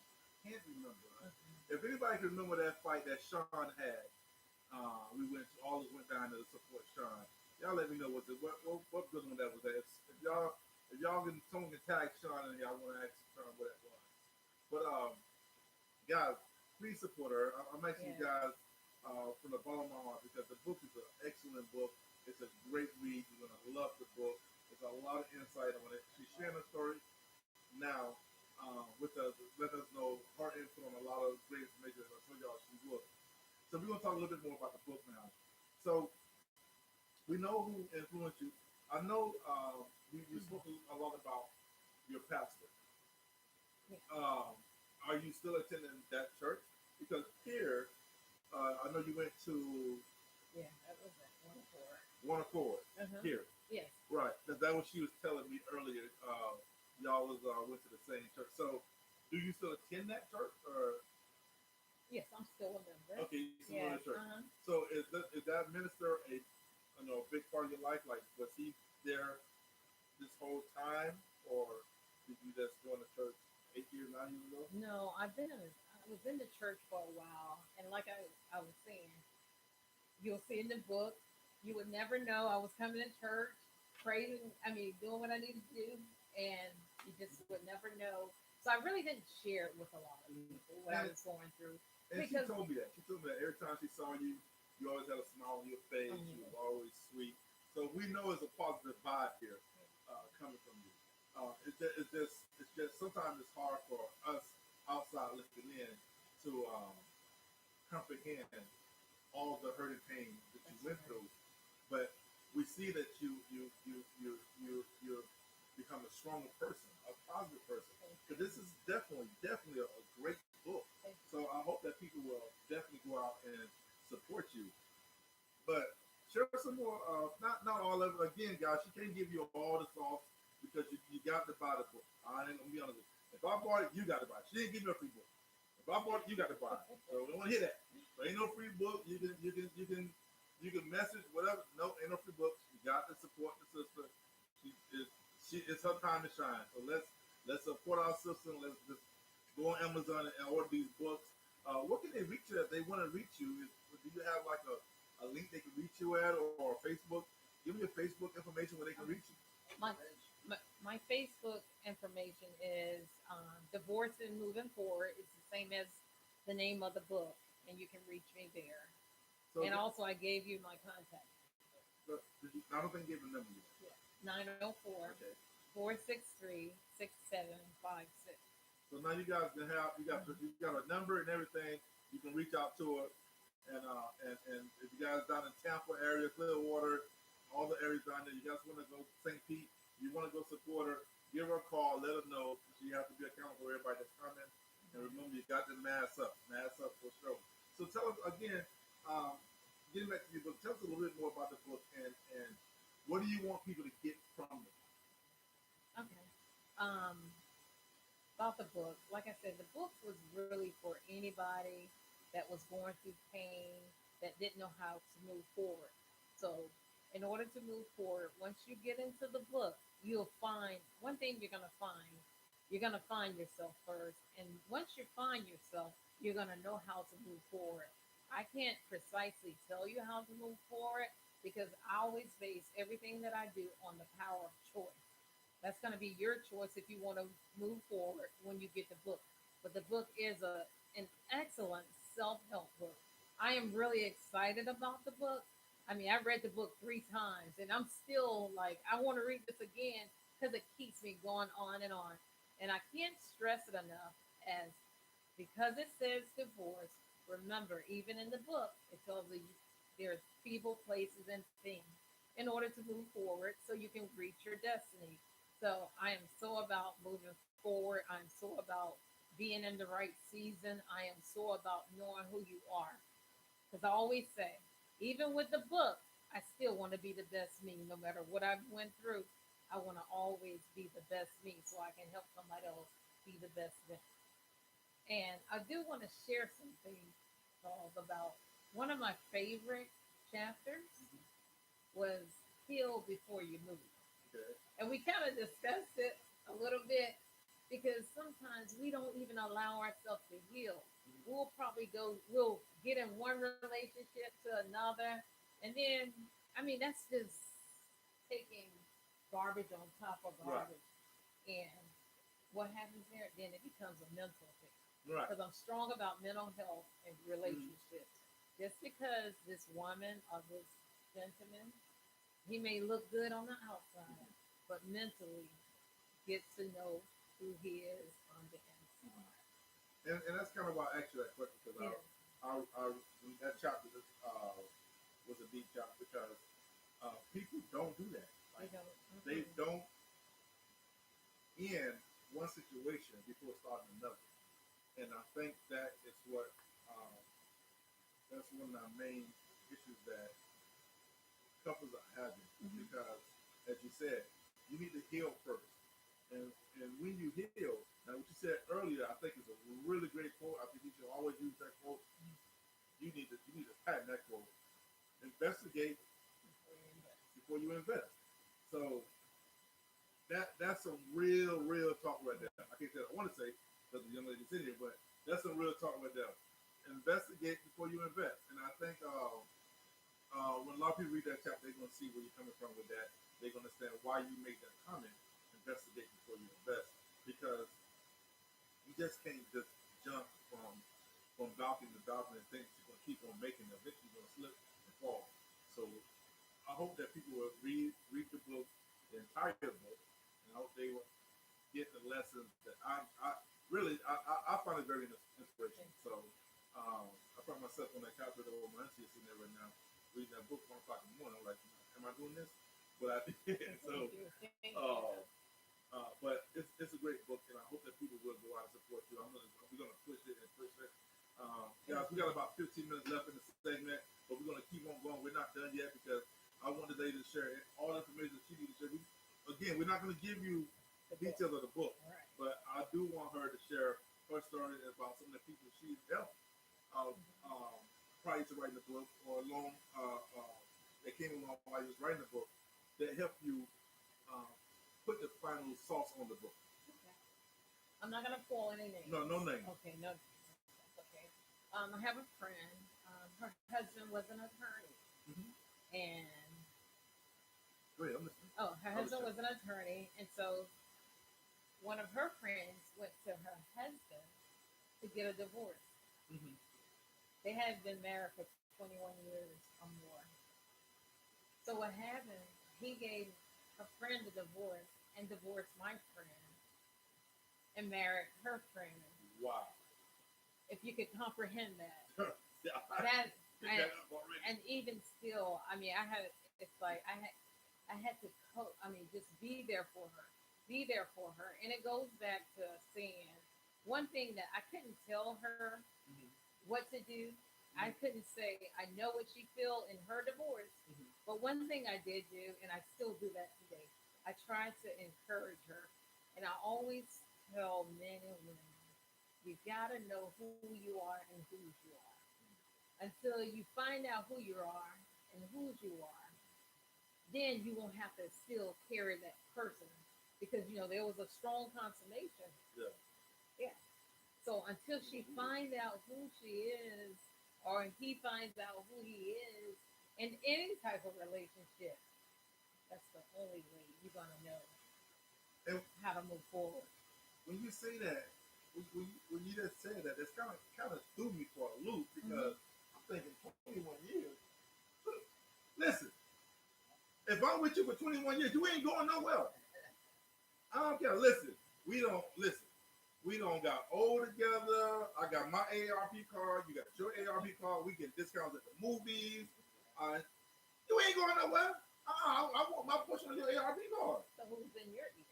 Speaker 1: Can't remember.
Speaker 2: Mhm.
Speaker 1: If anybody can remember that fight that Sean had, we went to all of us went down there to support Sean. Y'all let me know what building that was at. If y'all can someone can tag Sean and y'all want to ask Sean what that was. But guys, please support her. I'm asking you
Speaker 2: Yeah.
Speaker 1: guys from the bottom of my heart because the book is an excellent book. It's a great read. You're gonna love the book. There's a lot of insight on it. She's sharing her story now with us, let us know her input on a lot of great information. As I told y'all, she would. So we're gonna talk a little bit more about the book now. So we know who influenced you. I know we spoke a lot about your pastor.
Speaker 2: Yeah.
Speaker 1: Are you still attending that church? Because here, I know you went to
Speaker 2: Yeah, that was it. One for it.
Speaker 1: One Accord
Speaker 2: Uh-huh.
Speaker 1: here,
Speaker 2: Yes.
Speaker 1: right? That what she was telling me earlier. Y'all was went to the same church. So, do you still attend that church, or
Speaker 2: Yes, I'm still a member.
Speaker 1: okay, you still go to
Speaker 2: Yes.
Speaker 1: church?
Speaker 2: Uh-huh.
Speaker 1: So, is that minister a big part of your life? Like, was he there this whole time, or did you just join the church 8 years, 9 years ago?
Speaker 2: No, I was in the church for a while, and like I was saying, you'll see in the book, you would never know I was coming to church, praising, I mean, doing what I needed to do, and you just would never know. So I really didn't share it with a lot of
Speaker 1: Mm.
Speaker 2: people what I was going through
Speaker 1: And she
Speaker 2: because
Speaker 1: told me that. She told me that every time she saw you, you always had a smile on your face. You was always sweet. So we know it's a positive vibe here coming from you. It's just sometimes it's hard for us outside looking in to comprehend all the hurt and pain that you
Speaker 2: that's
Speaker 1: went
Speaker 2: right.
Speaker 1: through. But we see that you become a stronger person, a positive person.
Speaker 2: Thank
Speaker 1: Because
Speaker 2: you.
Speaker 1: this is definitely a great book.
Speaker 2: Thank
Speaker 1: So I hope that people will definitely go out and support you. But share some more. Not all of it. Again, guys, she can't give you all the sauce because you got to buy the book. I ain't gonna be honest with you. If I bought it, you got to buy it. She didn't give me a free book. If I bought it, you got to buy it. So we don't want to hear that. There ain't no free book. You can message whatever. No, ain't no free books. You got to support the sister. She is it's her time to shine. So let's support our sister. And let's just go on Amazon and order these books. What can they reach you if they want to reach you? Do you have like a link they can reach you at, or Facebook? Give me your Facebook information where they can reach you.
Speaker 2: My, my Facebook information is Divorce and Moving Forward. It's the same as the name of the book, and you can reach me there.
Speaker 1: So,
Speaker 2: And also, I gave you my contact.
Speaker 1: I don't think you gave a number yet.
Speaker 2: Yeah. 904
Speaker 1: Okay.
Speaker 2: 463 6756.
Speaker 1: So now you guys can have you got a number and everything. You can reach out to her, and if you guys down in Tampa area, Clearwater, all the areas down there, you guys want to go St. Pete, you want to go support her, give her a call, let her know. She has to be accountable for everybody that's coming. And remember, you got to mask up for sure. So tell us again, um, getting back to the book, tell us a little bit more about the book and what do you want people to get from it?
Speaker 2: Okay. Um, about the book, like I said, the book was really for anybody that was going through pain, that didn't know how to move forward. So, in order to move forward, once you get into the book, you'll find one thing you're going to find yourself first. And once you find yourself, you're going to know how to move forward. I can't precisely tell you how to move forward because I always base everything that I do on the power of choice. That's going to be your choice if you want to move forward when you get the book. But the book is an excellent self help book. I am really excited about the book. I mean, I read the book 3 times and I'm still like, I want to read this again because it keeps me going on and on. And I can't stress it enough as because it says divorce, remember, even in the book, it tells you there's people, places, and things in order to move forward so you can reach your destiny. So I am so about moving forward. I'm so about being in the right season. I am so about knowing who you are. Because I always say, even with the book, I still want to be the best me. No matter what I've went through, I want to always be the best me so I can help somebody else be the best them. And I do want to share something about one of my favorite chapters was Heal Before You Move.
Speaker 1: Okay.
Speaker 2: And we kind of discussed it a little bit because sometimes we don't even allow ourselves to heal. We'll get in one relationship to another, and then, I mean, that's just taking garbage on top of
Speaker 1: Right.
Speaker 2: garbage. And what happens there? Then it becomes a mental thing.
Speaker 1: Right.
Speaker 2: Because I'm strong about mental health and relationships. Just because this woman or this gentleman, he may look good on the outside, but mentally get to know who he is on the inside.
Speaker 1: And that's kind of why I asked you that question because
Speaker 2: Yeah.
Speaker 1: I that chapter was a deep chapter because people don't do that.
Speaker 2: They
Speaker 1: Like
Speaker 2: don't.
Speaker 1: they
Speaker 2: Mm-mm.
Speaker 1: don't end one situation before starting another, and I think that is what um, that's one of our main issues that couples are having
Speaker 2: Mhm.
Speaker 1: because, as you said, you need to heal first, and when you heal, now what you said earlier, I think is a really great quote. I think you should always use that quote. You need to patent that quote. Investigate before you invest. So that's some real talk right there. I can't say I want to say because the young lady's in here, but that's some real talk right there. Investigate before you invest, and I think when a lot of people read that chapter, they're going to see where you're coming from with that. They're going to understand why you made that comment. Investigate before you invest, because you just can't just jump from balcony to balcony and think you're going to keep on making it. Eventually, you're going to slip and fall. So I hope that people will read the book, the entire book, and I hope they will get the lessons that I really I find it very inspirational. So I find myself on that couch with my auntie sitting there right now reading that book 1 o'clock in the morning. I'm like, am I doing this? But I did. So
Speaker 2: Thank you. Thank
Speaker 1: uh,
Speaker 2: you.
Speaker 1: but it's a great book, and I hope that people will go out and support you. We're gonna push it and push it. Guys, we got about 15 minutes left in the segment, but we're gonna keep on going. We're not done yet because I want the lady to share all the information that she needs to share. Again, we're not gonna give you
Speaker 2: The book.
Speaker 1: details of the book,
Speaker 2: All right.
Speaker 1: but I do want her to share her story about some of the people she's helped uh, um, prior to writing the book or along that came along while you was writing the book that helped you uh, put the final sauce on the book.
Speaker 2: Okay. I'm not gonna call any names.
Speaker 1: No, no name.
Speaker 2: Okay, no. That's okay. I have a friend. Her husband was an attorney,
Speaker 1: Mm-hmm.
Speaker 2: and
Speaker 1: Go ahead, I'm listening.
Speaker 2: her
Speaker 1: I'm
Speaker 2: husband
Speaker 1: listening.
Speaker 2: was an attorney, and so one of her friends went to her husband to get a divorce.
Speaker 1: Mm-hmm.
Speaker 2: They had been married for 21 years or more. So what happened? He gave her friend a divorce and divorced my friend and married her friend.
Speaker 1: Wow.
Speaker 2: If you could comprehend that,
Speaker 1: Yeah, I
Speaker 2: that
Speaker 1: picked that up already.
Speaker 2: and even still, I mean, I had it's like I had to cope. I mean, just be there for her, be there for her, and it goes back to saying one thing that I couldn't tell her
Speaker 1: Mm-hmm.
Speaker 2: what to do. I
Speaker 1: Mm-hmm.
Speaker 2: couldn't say I know what she feel in her divorce,
Speaker 1: Mm-hmm.
Speaker 2: but one thing I did do, and I still do that today, I try to encourage her, and I always tell men and women, you gotta know who you are and whose you are. Until you find out who you are and whose you are, then you won't have to still carry that person because there was a strong consummation.
Speaker 1: Yeah.
Speaker 2: Yeah. So until she finds out who she is, or he finds out who he is in any type of relationship, that's the only way you're gonna know
Speaker 1: And
Speaker 2: how to move forward.
Speaker 1: when you say that, when you just said that, it's kind of threw me for a loop
Speaker 2: Mm-hmm.
Speaker 1: because I'm thinking 21 years. Listen, if I'm with you for 21 years, you ain't going nowhere. I don't care. Listen, we don't listen. We don't got old together. I got my ARP card. You got your ARP card. We get discounts at the movies. You ain't going nowhere. I want my portion of your ARP card.
Speaker 2: So who's in your ear?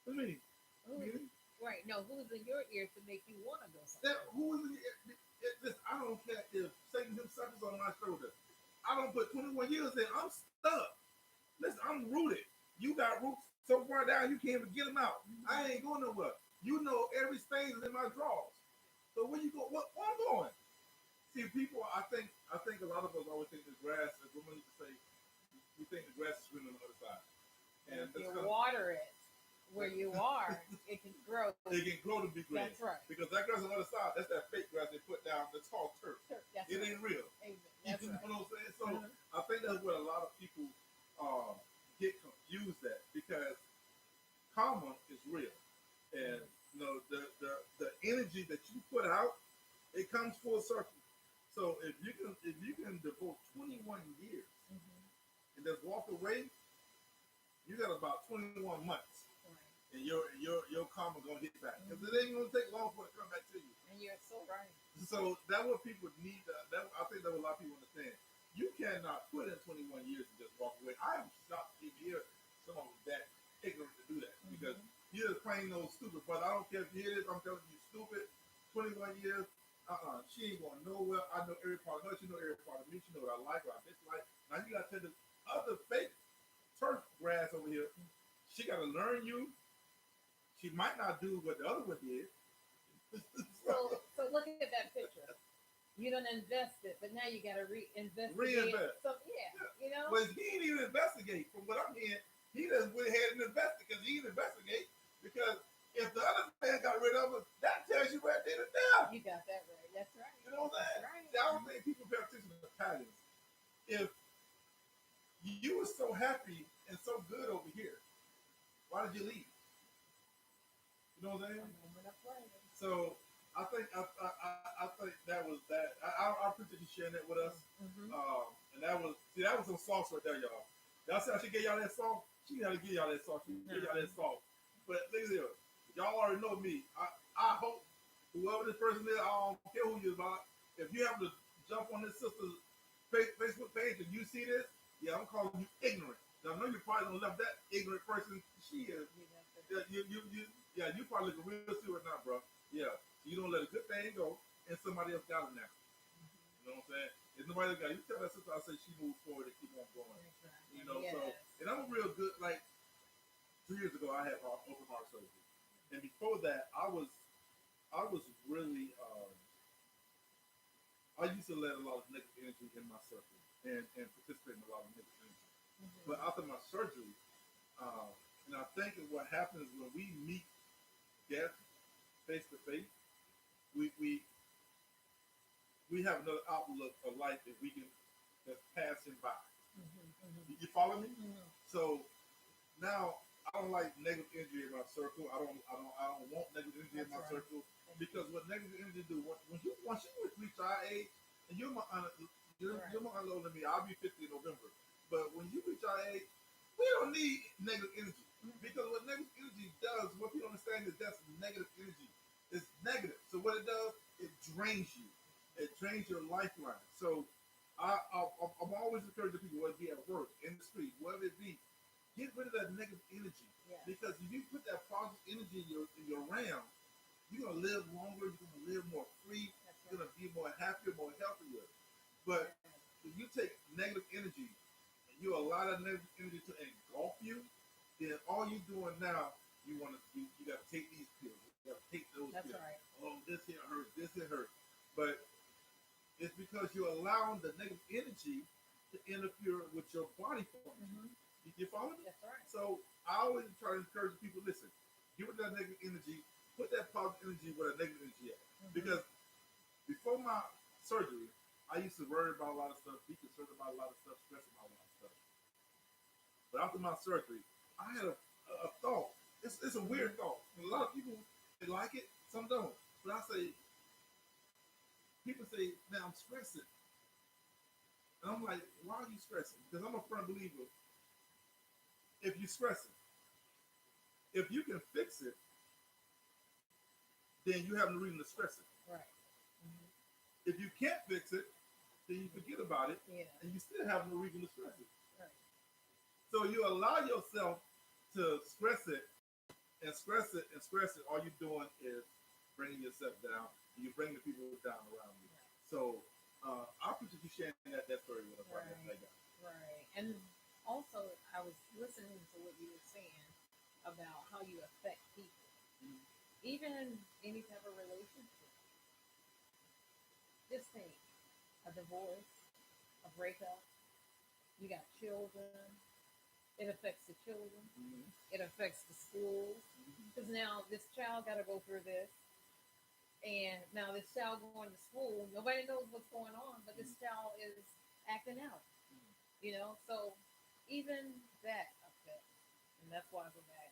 Speaker 1: What do you mean?
Speaker 2: Who's
Speaker 1: Really?
Speaker 2: right? No, who's in your ear to make you want to go
Speaker 1: That
Speaker 2: somewhere?
Speaker 1: who is listen, I don't care if Satan himself is on my shoulder. I don't put 21 years in. I'm stuck. Listen, I'm rooted. You got roots so far down you can't even get them out. I ain't going nowhere. You know every stain is in my drawers. So where you go? Where I'm going? See, people. I think a lot of us always think the grass. As women used to say, we think the grass is green on the other side,
Speaker 2: And
Speaker 1: and
Speaker 2: if
Speaker 1: that's
Speaker 2: you
Speaker 1: kind of
Speaker 2: water it where you are, it can grow.
Speaker 1: it can grow to be green.
Speaker 2: That's right.
Speaker 1: Because that grass on the other side, that's that fake grass they put down. That's called turf.
Speaker 2: Sure, that's
Speaker 1: It
Speaker 2: right.
Speaker 1: ain't real.
Speaker 2: Amen.
Speaker 1: You
Speaker 2: That's right.
Speaker 1: know what I'm saying? So
Speaker 2: Uh-huh.
Speaker 1: I think that's where a lot of people uh, get confused at because karma is real, and the energy that you put out, it comes full circle. So if you can devote 21 years
Speaker 2: Mm-hmm.
Speaker 1: and just walk away, you got about 21 months,
Speaker 2: Right.
Speaker 1: and your karma gonna hit back because it ain't gonna take long for it to come back to you.
Speaker 2: And you're so right.
Speaker 1: So that's what people need. That I think that a lot of people understand. You cannot put in 21 years and just walk away. I am shocked to hear someone that ignorant to do that because
Speaker 2: Mm-hmm.
Speaker 1: you're just plain old stupid. But I don't care if you hear this. I'm telling you, stupid. 21 years. She ain't going nowhere. I know every part of her. She know every part of me. She know what I like, what I dislike. Now you got to tell this other fake turf grass over here. She got to learn you. She might not do what the other one did.
Speaker 2: So look at that picture. You don't invest it, but now you got to reinvestigate.
Speaker 1: Reinvest.
Speaker 2: So yeah,
Speaker 1: Yeah.
Speaker 2: you know.
Speaker 1: But he didn't even investigate. From what I'm hearing, he just went ahead and invested because he didn't investigate. Because if the other man got rid of it, that tells you right there and there.
Speaker 2: You got that right. That's right.
Speaker 1: You know what I'm saying?
Speaker 2: That's right.
Speaker 1: See, I don't think people pay attention to the patterns. If you were so happy and so good over here, why did you leave? You know what I'm
Speaker 2: A
Speaker 1: saying?
Speaker 2: moment of pleasure.
Speaker 1: So I think that was that. I appreciate you sharing that with us.
Speaker 2: Mm-hmm.
Speaker 1: And that was some sauce right there, y'all. Y'all see how she gave y'all that sauce? She got to give y'all that sauce. She gave y'all that sauce. But look at this. Y'all already know me. I hope whoever this person is, I don't care who you're about. If you happen to jump on this sister's Facebook page and you see this, yeah, I'm calling you ignorant. Now, I know you probably don't love that ignorant person she is.
Speaker 2: You got that.
Speaker 1: Yeah, you probably looking real stupid now, bro. Yeah, so you don't let a good thing go, and somebody else got it now. You know what I'm saying? If nobody else got it, you tell that sister I say she moved forward and keep on going.
Speaker 2: Exactly.
Speaker 1: You know,
Speaker 2: Yes.
Speaker 1: so and I'm real good. Like 2 years ago, I had open heart surgery, and before that, I was really I used to let a lot of negative energy in my circle and participate in a lot of negative energy.
Speaker 2: Mm-hmm.
Speaker 1: But after my surgery, and I think what happens when we meet death face to face, we we have another outlook of life that we can that's passing by.
Speaker 2: Mm-hmm.
Speaker 1: You follow me?
Speaker 2: Mm-hmm.
Speaker 1: So now I don't like negative energy in my circle. I don't want negative energy in
Speaker 2: That's
Speaker 1: my
Speaker 2: right.
Speaker 1: circle because what negative energy do when you once you reach our age and
Speaker 2: Right.
Speaker 1: you're more older than me. I'll be 50 in November. But when you reach our age, we don't need negative energy
Speaker 2: Mm-hmm.
Speaker 1: because what negative energy does, what people understand is that's negative energy. It's negative. So what it does, it drains you. It drains your lifeline. So I'm always encouraging people, whether it be at work, in the street, whatever it be, get rid of that negative energy.
Speaker 2: Yeah.
Speaker 1: Because if you put that positive energy in your realm, you're gonna live longer. You're gonna live more free.
Speaker 2: That's
Speaker 1: You're
Speaker 2: right.
Speaker 1: gonna be more happier, more healthier. But
Speaker 2: Yeah.
Speaker 1: if you take negative energy and you allow that negative energy to engulf you, then all you're doing now, you got to take these pills. You got to take those
Speaker 2: That's
Speaker 1: pills.
Speaker 2: right.
Speaker 1: Oh, this here hurts. This here hurts. But it's because you're allowing the negative energy to interfere with your body function.
Speaker 2: Mm-hmm.
Speaker 1: You follow me?
Speaker 2: That's right.
Speaker 1: So I always try to encourage people, listen, give it that negative energy, put that positive energy where the negative energy at.
Speaker 2: Mm-hmm.
Speaker 1: Because before my surgery, I used to worry about a lot of stuff, be concerned about a lot of stuff, stress about a lot of stuff. But after my surgery, I had a thought. It's a weird thought. A lot of people they like it, some don't. But I say, people say, man, I'm stressing. And I'm like, why are you stressing? Because I'm a firm believer. If you're stressing, if you can fix it, then you have no reason to stress it.
Speaker 2: Right. Mm-hmm.
Speaker 1: If you can't fix it, then you forget about it,
Speaker 2: Yeah.
Speaker 1: and you still have no reason to stress it.
Speaker 2: Right.
Speaker 1: So you allow yourself to stress it and stress it and stress it. All you're doing is bringing yourself down, and you bring the people down around you.
Speaker 2: Right.
Speaker 1: So I appreciate you sharing that story with us.
Speaker 2: Right. Right. And also, I was listening to what you were saying about how you affect people,
Speaker 1: Mm-hmm.
Speaker 2: even in any type of relationship. Just think a divorce, a breakup, you got children, it affects the children,
Speaker 1: Mm-hmm.
Speaker 2: it affects the schools. Because now this child got to go through this, and now this child going to school, nobody knows what's going on, but this child is acting out, So even that affects, and that's why I go back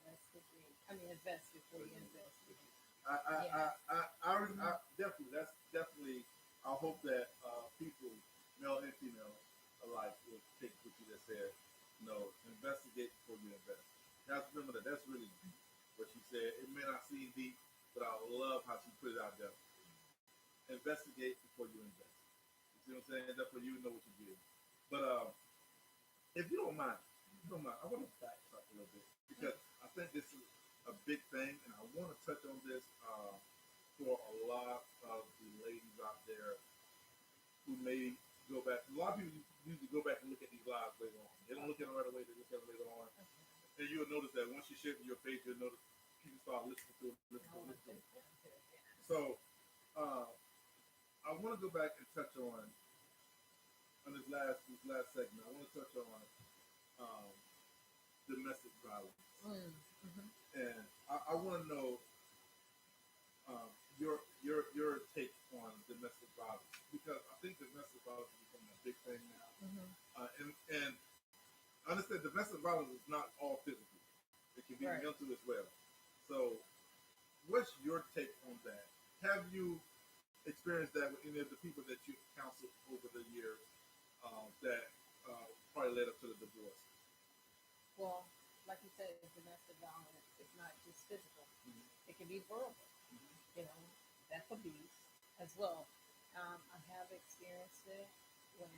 Speaker 2: investigate. I mean, invest before you investigate. Yeah.
Speaker 1: I definitely, that's definitely. I hope that people, male and female alike, will take what you just said. Investigate before you invest. Now remember that that's really deep. What she said, it may not seem deep, but I love how she put it out there. Investigate before you invest. You see what I'm saying? That's where you know what you're doing. But if you don't mind, I want to backtrack a little bit because I think this is a big thing, and I want to touch on this for a lot of the ladies out there who may go back. A lot of people usually go back and look at these lives later on. They don't look at them right away; they look at them later on, and you'll notice that once you share your page, you'll notice people start listening to it, listening to it. So I want to go back and touch on this last segment. I want to touch on um, domestic violence.
Speaker 2: Mm-hmm.
Speaker 1: And I want to know your take on domestic violence because I think domestic violence is becoming a big thing now.
Speaker 2: Mm-hmm.
Speaker 1: And understand domestic violence is not all physical; it can be mental as well. So, what's your take on that? Have you experienced that with any of the people that you've counseled over the years that probably led up to the divorce?
Speaker 2: Well, like you said, domestic violence is not just physical.
Speaker 1: Mm-hmm.
Speaker 2: It can be verbal.
Speaker 1: Mm-hmm.
Speaker 2: That's abuse as well. I have experienced it when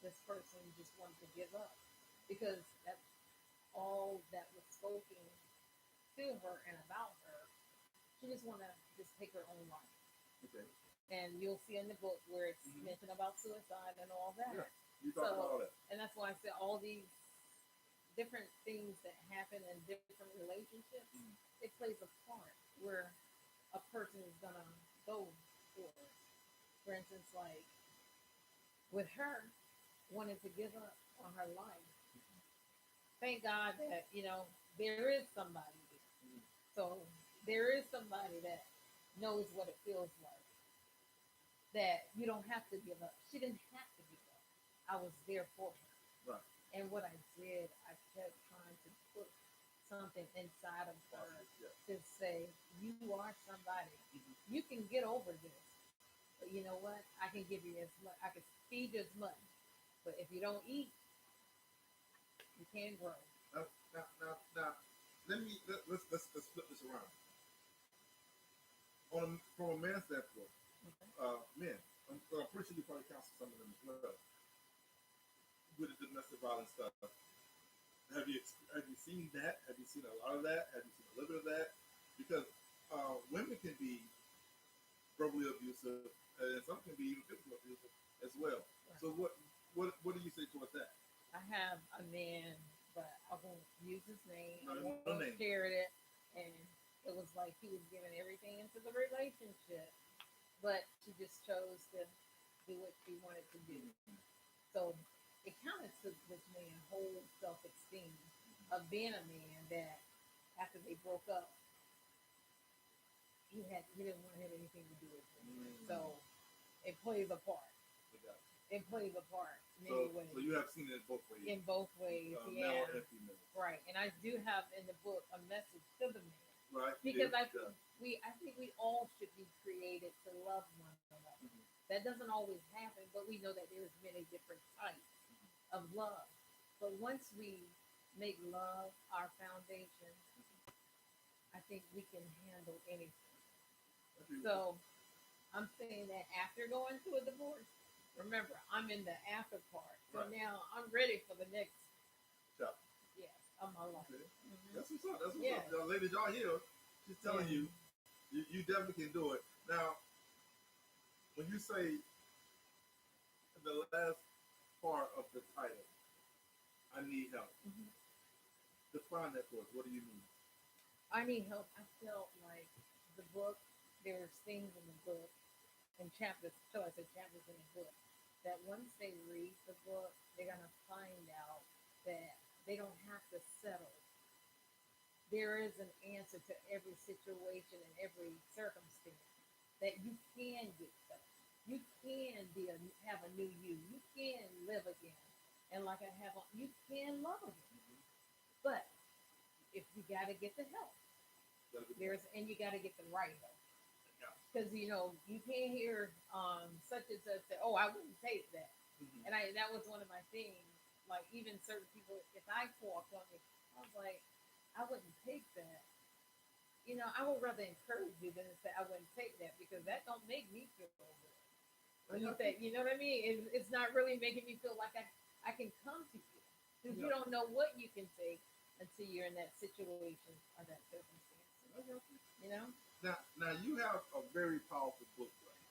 Speaker 2: this person just wanted to give up because that's all that was spoken to her and about her. She just want to just take her own life.
Speaker 1: Okay.
Speaker 2: And you'll see in the book where it's mentioned about suicide and all that.
Speaker 1: Yeah, you talk about all that.
Speaker 2: And that's why I said all these different things that happen in different relationships, it plays a part where a person is gonna go for it. For instance, like with her wanting to give up on her life. Thank God that, there is somebody there. So there is somebody that knows what it feels like. that you don't have to give up. She didn't have to give up. I was there for her.
Speaker 1: Right.
Speaker 2: And what I did, I kept trying to put something inside of her
Speaker 1: Yeah.
Speaker 2: to say, you are somebody.
Speaker 1: Mhm.
Speaker 2: You can get over this. But you know what? I can give you as much, I can feed you as much. But if you don't eat, you can't grow.
Speaker 1: Now, let's flip this around. From a man's standpoint,
Speaker 2: Okay.
Speaker 1: men, I'm pretty sure you probably counsel some of them as well with the domestic violence stuff. Have you seen that? Have you seen a lot of that? Have you seen a little bit of that? Because women can be verbally abusive, and some can be even physically abusive as well.
Speaker 2: Right.
Speaker 1: So what do you say towards that?
Speaker 2: I have a man, but I won't use his name.
Speaker 1: No,
Speaker 2: I won't
Speaker 1: no name.
Speaker 2: share it. And it was like he was giving everything into the relationship, but she just chose to do what she wanted to do. So it kind of took this man whole self esteem of being a man that after they broke up, he didn't want to have anything to do with it. So it plays a part. It plays a part in many ways.
Speaker 1: So you have seen it both ways.
Speaker 2: In both ways, yeah.
Speaker 1: Male and female.
Speaker 2: Right, and I do have in the book a message to the man.
Speaker 1: Right.
Speaker 2: Because I think we all should be created to love one another.
Speaker 1: Mm-hmm.
Speaker 2: That doesn't always happen, but we know that there's many different types of love. But once we make love our foundation, I think we can handle anything. So I'm saying that after going through a divorce, remember I'm in the after part. So
Speaker 1: Right.
Speaker 2: now I'm ready for the next
Speaker 1: chapter.
Speaker 2: yes of my life.
Speaker 1: Okay.
Speaker 2: Mm-hmm.
Speaker 1: That's what's up. That's what's
Speaker 2: Yeah.
Speaker 1: up. Y'all ladies, y'all here. She's telling
Speaker 2: Yeah.
Speaker 1: you definitely can do it. Now, when you say in the last part of the title, I need help.
Speaker 2: Mm-hmm.
Speaker 1: Define that for us. What do you mean?
Speaker 2: I need help. I felt like the book, there's things in the book and chapters, so I said chapters in the book, that once they read the book, they're going to find out that they don't have to settle. There is an answer to every situation and every circumstance that you can get settled. You can have a new you. You can live again. And like I have, you can love again. But if you got to get the help, and you got to get the right help. Because you can't hear such and such say, "Oh, I wouldn't take that,"
Speaker 1: Mm-hmm.
Speaker 2: and that was one of my things. Like even certain people, if I talked on me, I was like, "I wouldn't take that." I would rather encourage you than to say I wouldn't take that because that don't make me feel good. When you say, you know what I mean? It's not really making me feel like I can come to you because you don't know what you can take until you're in that situation or that circumstance. You know.
Speaker 1: Now you have a very powerful book, right?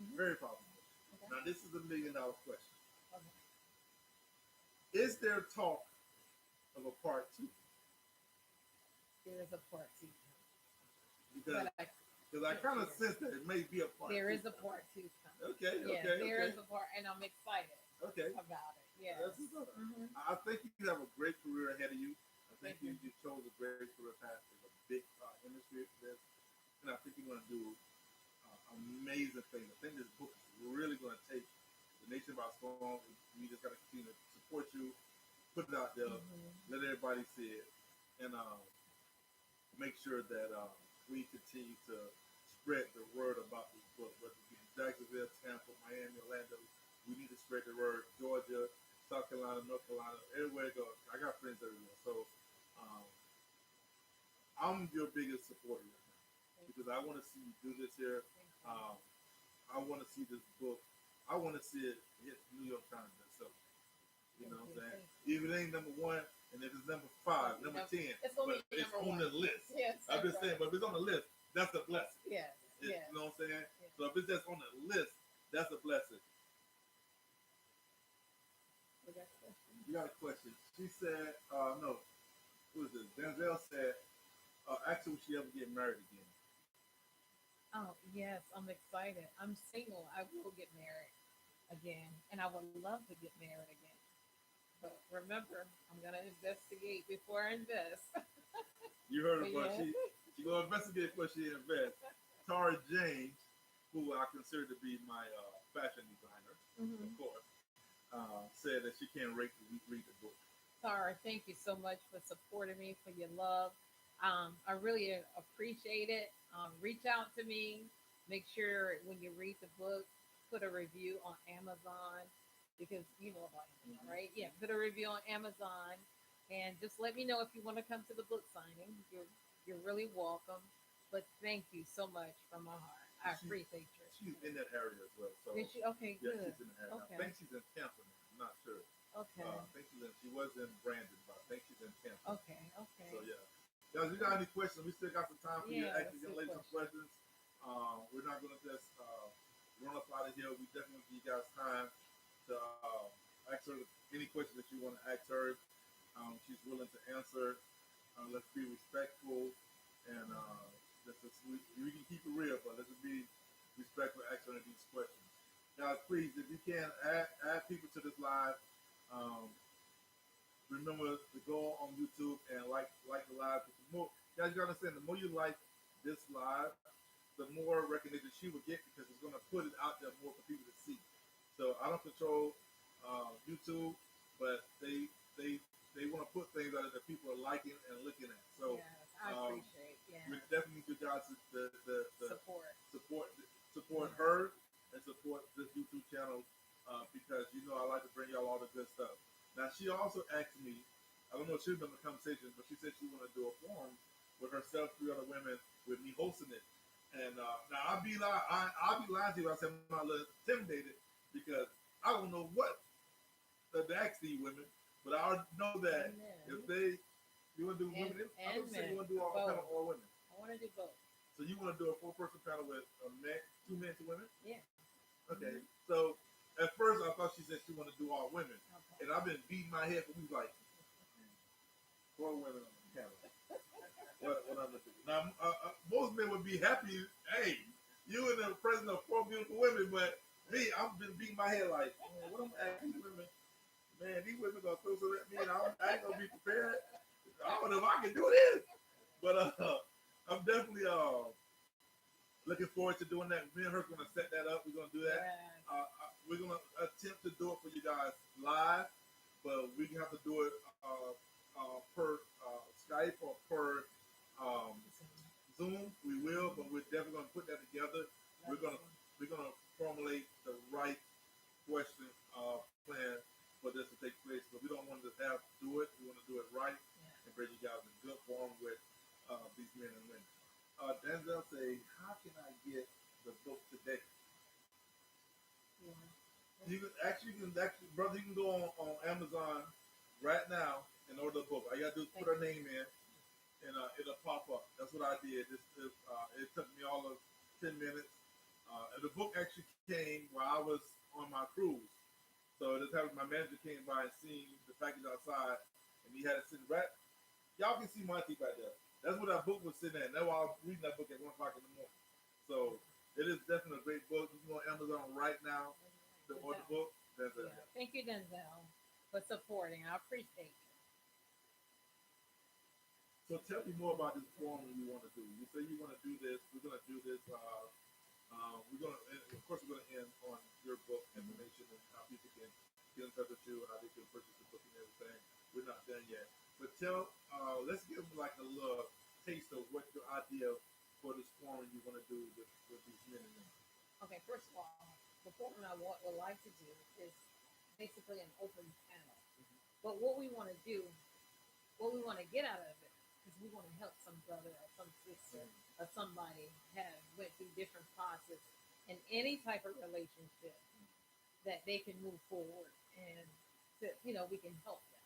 Speaker 1: Mm-hmm. Very powerful book. Okay. Now this is $1 million question. Okay. Is there talk of a part 2?
Speaker 2: There is a part 2.
Speaker 1: Because I kind of sense that it may be a part.
Speaker 2: There is a part 2 coming.
Speaker 1: Okay.
Speaker 2: There is a part, and I'm excited.
Speaker 1: Okay.
Speaker 2: About it. Yeah.
Speaker 1: Mm-hmm. I think you have a great career ahead of you. I think you chose a great career path. There's a big industry for this. And I think you're going to do amazing things. I think this book is really going to take the nation by storm. We just got to continue to support you, put it out there, let everybody see it, and make sure that we continue to spread the word about this book, whether it be in Jacksonville, Tampa, Miami, Orlando. We need to spread the word. Georgia, South Carolina, North Carolina, everywhere it goes. I got friends everywhere. So I'm your biggest supporter right now because I want to see you do this here. I want to see this book. I want to see it hit New York Times bestseller. You know what I'm saying? Even if it ain't number 1, and if it's number 5, number 10, but it's on the list.
Speaker 2: Yes,
Speaker 1: I'm just saying, but if it's on the list, that's a blessing.
Speaker 2: Yes.
Speaker 1: You know what I'm saying? Yes. So if it's just on the list, that's a blessing. You got a question. She said, no, who is this? Tangela said, actually, would she ever get married again?
Speaker 2: Oh, yes, I'm excited. I'm single. I will get married again, and I would love to get married again. But remember, I'm going to investigate before I invest.
Speaker 1: You heard her, but she going to investigate before she invests. Tara James who I consider to be my fashion designer, of course, said that she can't read the book.
Speaker 2: Tara, thank you so much for supporting me, for your love. I really appreciate it. Reach out to me. Make sure when you read the book, put a review on Amazon because you know about Amazon,
Speaker 1: Mm-hmm.
Speaker 2: right? Yeah, put a review on Amazon and just let me know if you want to come to the book signing. You're really welcome. But thank you so much from my heart. I
Speaker 1: She
Speaker 2: appreciate you.
Speaker 1: she's in that area as well. So
Speaker 2: Is she okay?
Speaker 1: yeah,
Speaker 2: Good.
Speaker 1: she's in the area. I
Speaker 2: Okay.
Speaker 1: think she's in Tampa now. I'm not sure.
Speaker 2: Okay.
Speaker 1: I think she was in Brandon, but I think she's in Tampa.
Speaker 2: Okay. Okay.
Speaker 1: So yeah. Guys, if you got any questions, we still got some time for you to
Speaker 2: Yeah,
Speaker 1: ask
Speaker 2: that's a
Speaker 1: young
Speaker 2: good
Speaker 1: ladies some
Speaker 2: question.
Speaker 1: questions. We're not gonna just run up out of here. We definitely give you guys time to ask her any questions that you want to ask her. She's willing to answer. Let's be respectful and we can keep it real, but let's just be respectful answering these questions. Guys, please, if you can add people to this live, um, remember to go on YouTube and like the live. The more, guys, you gotta understand, the more you like this live, the more recognition she will get because it's gonna put it out there more for people to see. So I don't control YouTube, but they want to put things out there that people are liking and looking at. So
Speaker 2: Yes, I appreciate.
Speaker 1: we
Speaker 2: Yeah,
Speaker 1: definitely need you guys to
Speaker 2: support.
Speaker 1: support support
Speaker 2: Yeah.
Speaker 1: her and support this YouTube channel because you know I like to bring y'all all the good stuff. Now she also asked me, I don't know if she remember the conversation, but she said she wanted to do a forum with herself, three other women, with me hosting it. And now I'll be lying to you if I say I'm not a little intimidated because I don't know what to ask these women, but I already know that if
Speaker 2: Amen.
Speaker 1: you want to do women, I
Speaker 2: And
Speaker 1: don't say you
Speaker 2: men.
Speaker 1: want to do all
Speaker 2: Both.
Speaker 1: panel all women.
Speaker 2: I want to do both.
Speaker 1: So you want to do a four-person panel with a man, two men, two women?
Speaker 2: Yeah.
Speaker 1: Okay.
Speaker 2: Hmm.
Speaker 1: So at first I thought she said she wanted to do all women,
Speaker 2: Okay.
Speaker 1: and I've been beating my head for weeks like four women on the panel. What I'm gonna do? Now most men would be happy. Hey, you in the presence of four beautiful women, but me, I've been beating my head like, man, what I'm asking these women? Man, these women gonna throw something at me, and I ain't gonna be prepared. I don't know if I can do this, but I'm definitely looking forward to doing that. Me and her gonna set that up. We're gonna do that.
Speaker 2: Yes.
Speaker 1: We're gonna attempt to do it for you guys live, but we have to do it per Skype or per um, Zoom. We will, but we're definitely gonna put that together. We're gonna
Speaker 2: Lovely.
Speaker 1: we're gonna formulate the right question plan for this to take place. But we don't want to have to do it. We want to do it right
Speaker 2: Yeah.
Speaker 1: and bring you guys in good form with these men and women. Denzel say, how can I get the book today?
Speaker 2: Yeah.
Speaker 1: You can actually, brother, you can go on Amazon right now and order the book. All you gotta do is put
Speaker 2: Thank
Speaker 1: her
Speaker 2: you.
Speaker 1: name in, and it'll pop up. That's what I did. It took me all of 10 minutes. And the book actually came while I was on my cruise. So this happened. My manager came by and seen the package outside, and he had it sitting right. Y'all can see my teeth right there. That's where that book was sitting at. That's why I was reading that book at 1 o'clock in the morning. So it is definitely a great book. You can go on Amazon right now to order the book. That's it.
Speaker 2: Yeah. Thank you, Denzel, for supporting. I appreciate
Speaker 1: So tell me more about this forum you want to do. You say you want to do this. We're going to do this. We're going to, of course, we're going to end on your book
Speaker 2: you.
Speaker 1: information and how people can get in touch with you, how they can purchase the book and everything. We're not done yet. But let's give them like a little taste of what your idea for this forum you want to do with these men and women.
Speaker 2: Okay, first of all, the program would like to do is basically an open panel. But what we want to do, what we want to get out of it, is we want to help some brother or some sister or somebody have went through different process in any type of relationship that they can move forward and we can help them.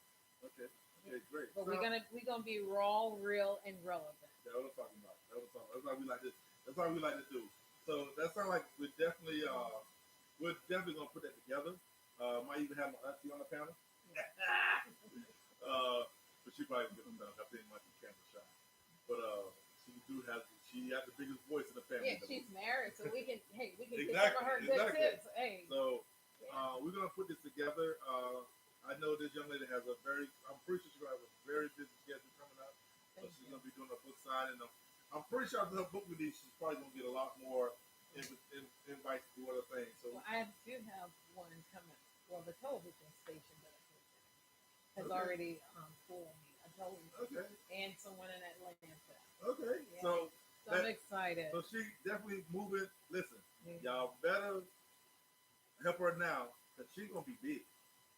Speaker 1: Okay. Okay, great.
Speaker 2: But
Speaker 1: So,
Speaker 2: we're gonna be raw, real, and relevant.
Speaker 1: that's what I'm talking about. That's what we like to. That's what we like to do. So that sounds like we're definitely gonna put that together. Might even have my auntie on the panel. But she probably get them done. I think might be camera shy. But she has the biggest voice in the family.
Speaker 2: Yeah, she's married, so we can get some
Speaker 1: Exactly,
Speaker 2: of her good
Speaker 1: exactly.
Speaker 2: tips. Hey,
Speaker 1: So
Speaker 2: yeah.
Speaker 1: we're gonna put this together. I know this young lady has I'm pretty sure she's gonna have a very busy schedule coming up. So
Speaker 2: Thank
Speaker 1: she's
Speaker 2: you.
Speaker 1: gonna be doing a book signing. I'm pretty sure after her book release, she's probably gonna get a lot more invites to do other things. So
Speaker 2: Well, I do have one coming. Well, the television station that I go to has
Speaker 1: okay,
Speaker 2: already pulled me. I told you,
Speaker 1: okay,
Speaker 2: and someone in Atlanta.
Speaker 1: okay.
Speaker 2: Yeah,
Speaker 1: So
Speaker 2: so I'm
Speaker 1: that
Speaker 2: excited.
Speaker 1: so she definitely moving. Listen,
Speaker 2: Yeah.
Speaker 1: y'all better help her now because she's gonna be big.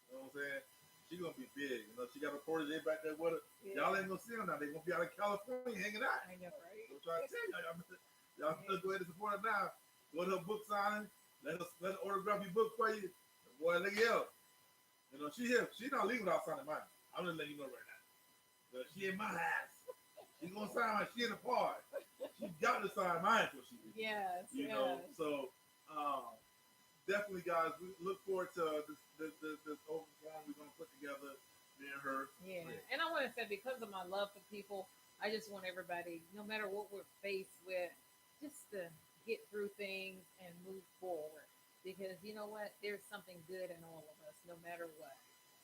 Speaker 1: You know what I'm saying? She's gonna be big. You know, she got a protege back there with her. Y'all
Speaker 2: Yeah.
Speaker 1: ain't gonna see them now. They gonna be out in California hanging out.
Speaker 2: I know, right?
Speaker 1: So I'm trying to tell y'all better
Speaker 2: Yeah.
Speaker 1: go ahead and support her now. Go to her book signing. Let her autograph your book for you. Boy, look at her. You know, she here. She not leaving without signing mine. I'm just letting you know right now. But she in my house. She gonna sign mine. She in the part. She got to sign mine for she leaves.
Speaker 2: Yes,
Speaker 1: You know,
Speaker 2: yes.
Speaker 1: so definitely, guys, we look forward to this open forum we're gonna put together. Me and her.
Speaker 2: Yeah.
Speaker 1: Yeah.
Speaker 2: And I want to say, because of my love for people, I just want everybody, no matter what we're faced with, just to get through things and move forward. Because you know what? There's something good in all of us, no matter what.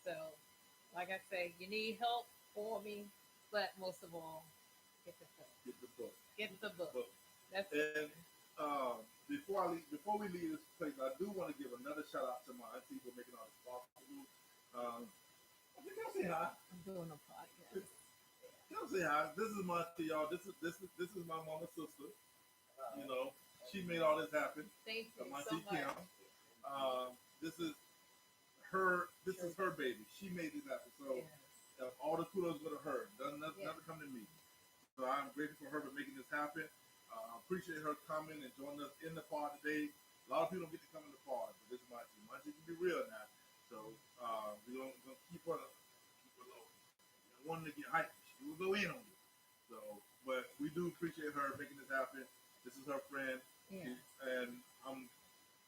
Speaker 2: So, like I say, you need help for me, but most of all, get the book.
Speaker 1: Get the book.
Speaker 2: Get the book.
Speaker 1: Book.
Speaker 2: That's
Speaker 1: And before we leave this place, I do want to give another shout out to my auntie for making all this possible. I think I'll say hi.
Speaker 2: I'm doing a podcast.
Speaker 1: I'll say hi. This is my auntie, y'all. This is my mama's sister. You know, she made all this happen.
Speaker 2: Thank you
Speaker 1: My
Speaker 2: so
Speaker 1: auntie
Speaker 2: much.
Speaker 1: Kim. This is her. This is her baby. She made this happen. So
Speaker 2: Yes.
Speaker 1: all the kudos go to her. Nothing
Speaker 2: Yes.
Speaker 1: come to me. So I'm grateful for her for making this happen. Appreciate her coming and joining us in the pod today. A lot of people don't get to come in the pod, but this is my team. My team can be real now. So we're gonna keep her low. We don't want her to get hyped. She will go in on you. So, but we do appreciate her making this happen. This is her friend,
Speaker 2: Yes.
Speaker 1: and I'm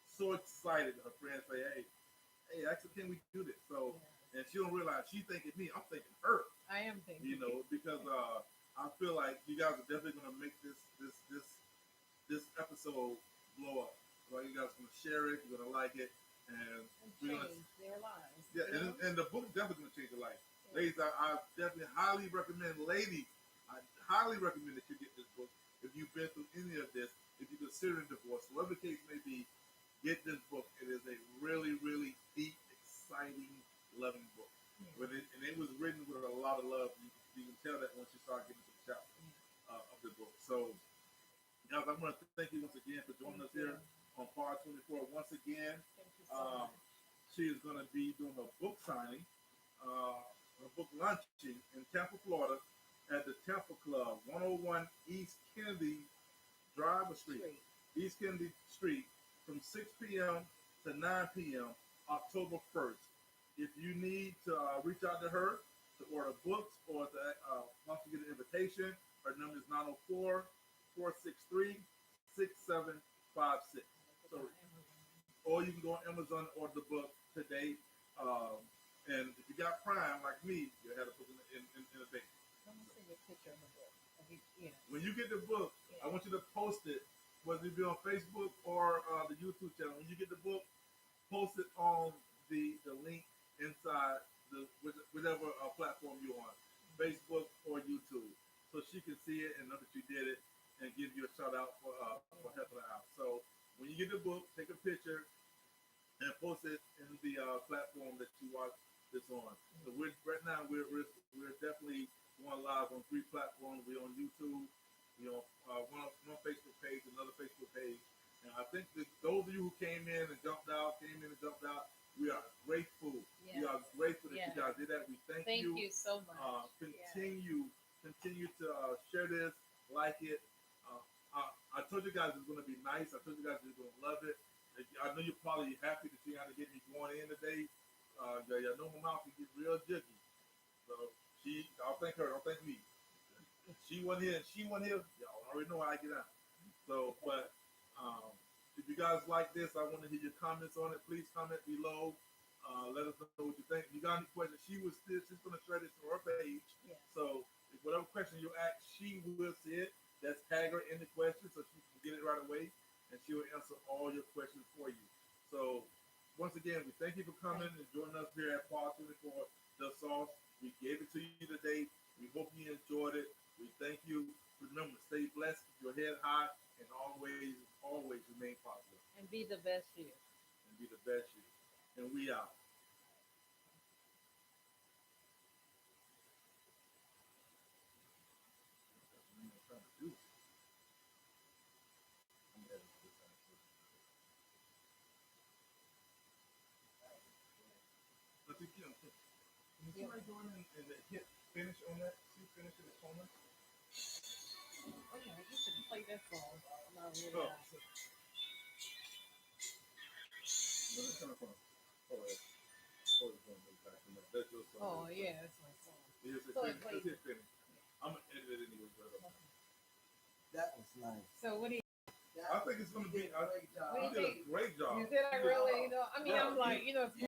Speaker 1: so excited. Her friends say, "Hey, actually, can we do this?" So,
Speaker 2: Yes.
Speaker 1: and she don't realize she's thinking me. I'm thinking her.
Speaker 2: I am thinking.
Speaker 1: You know, because I feel like you guys are definitely gonna make this episode blow up. Like you guys are gonna share it, you're gonna like it, and
Speaker 2: And
Speaker 1: we're gonna
Speaker 2: change their lives.
Speaker 1: yeah,
Speaker 2: You know?
Speaker 1: and the book definitely gonna change your life.
Speaker 2: Yeah.
Speaker 1: Ladies, I definitely highly recommend. Ladies, I highly recommend that you get this book if you've been through any of this. If you're considering divorce, whatever the case may be, get this book. It is a really, really deep, exciting, loving book.
Speaker 2: Yeah.
Speaker 1: And it was written with a lot of love. You can tell that once you start getting to the chapter of the book. So, guys, I want to thank you once again for joining us here on Pod 24. Once again,
Speaker 2: Thank you so
Speaker 1: um,
Speaker 2: much.
Speaker 1: she is going to be doing a book signing, a book launching in Tampa, Florida, at the Tampa Club, 101 East Kennedy Drive Street.
Speaker 2: Street.
Speaker 1: East Kennedy Street, from 6 p.m. to 9 p.m. October 1st. If you need to reach out to her to order books or to once you get an invitation, her number is 904-463-6756. So, or you can go on Amazon and order the book today. And if you got Prime like me, you had a book in a day.
Speaker 2: Let me see your picture of the book. Yes.
Speaker 1: When you get the book, I want you to post it, whether it be on Facebook or the YouTube channel. When you get the book, post it on the link inside the whichever platform you're on, Facebook or YouTube, so she can see it and know that you did it and give you a shout out for helping her out. So when you get the book, take a picture and post it in the platform that you watch this on. So right now we're definitely going live on 3 platforms. We're on YouTube, we on one Facebook page, another Facebook page, and I think that those of you who came in and jumped out, we are grateful.
Speaker 2: Yes.
Speaker 1: We are grateful that
Speaker 2: Yes.
Speaker 1: you guys did that. We thank you.
Speaker 2: Thank you so much.
Speaker 1: Continue to share this, like it. I told you guys it's going to be nice. I told you guys you're going to love it. I know you're probably happy to see how to get me going in today. I know my mouth can get real jiggy. So I'll thank her. Don't thank me. She wasn't here. Y'all already know how I get out. So, but if you guys like this, I want to hear your comments on it. Please comment below. Let us know what you think. If you got any questions, she's going to share this to her page.
Speaker 2: Yes.
Speaker 1: So if whatever question you ask, she will see it. That's tag her in the question so she can get it right away, and she will answer all your questions for you. So once again, we thank you for coming and joining us here at Pod 24 The Sauce. We gave it to you today. We hope you enjoyed it. We thank you. Remember, stay blessed, keep your head high, and always remain positive.
Speaker 2: And be the best you.
Speaker 1: And be the best you. And we out. I'm trying to do. I'm editing this out. But you can somebody go in and hit finish on that? See finish in the corner?
Speaker 2: Oh yeah, you should play that song. No, really.
Speaker 1: Oh, where's it coming from? Oh, it's going back from that. That's your song.
Speaker 2: Oh yeah, that's my song.
Speaker 1: Yes,
Speaker 2: So it
Speaker 1: finish.
Speaker 2: plays.
Speaker 1: Let's hit finish. I'm gonna edit it anyway.
Speaker 3: That was nice.
Speaker 2: So what do you?
Speaker 1: I think it's gonna be.
Speaker 3: Great job.
Speaker 1: You did a great job.
Speaker 2: You did I really? You know, I mean,
Speaker 1: Yeah,
Speaker 2: I'm like, you know, if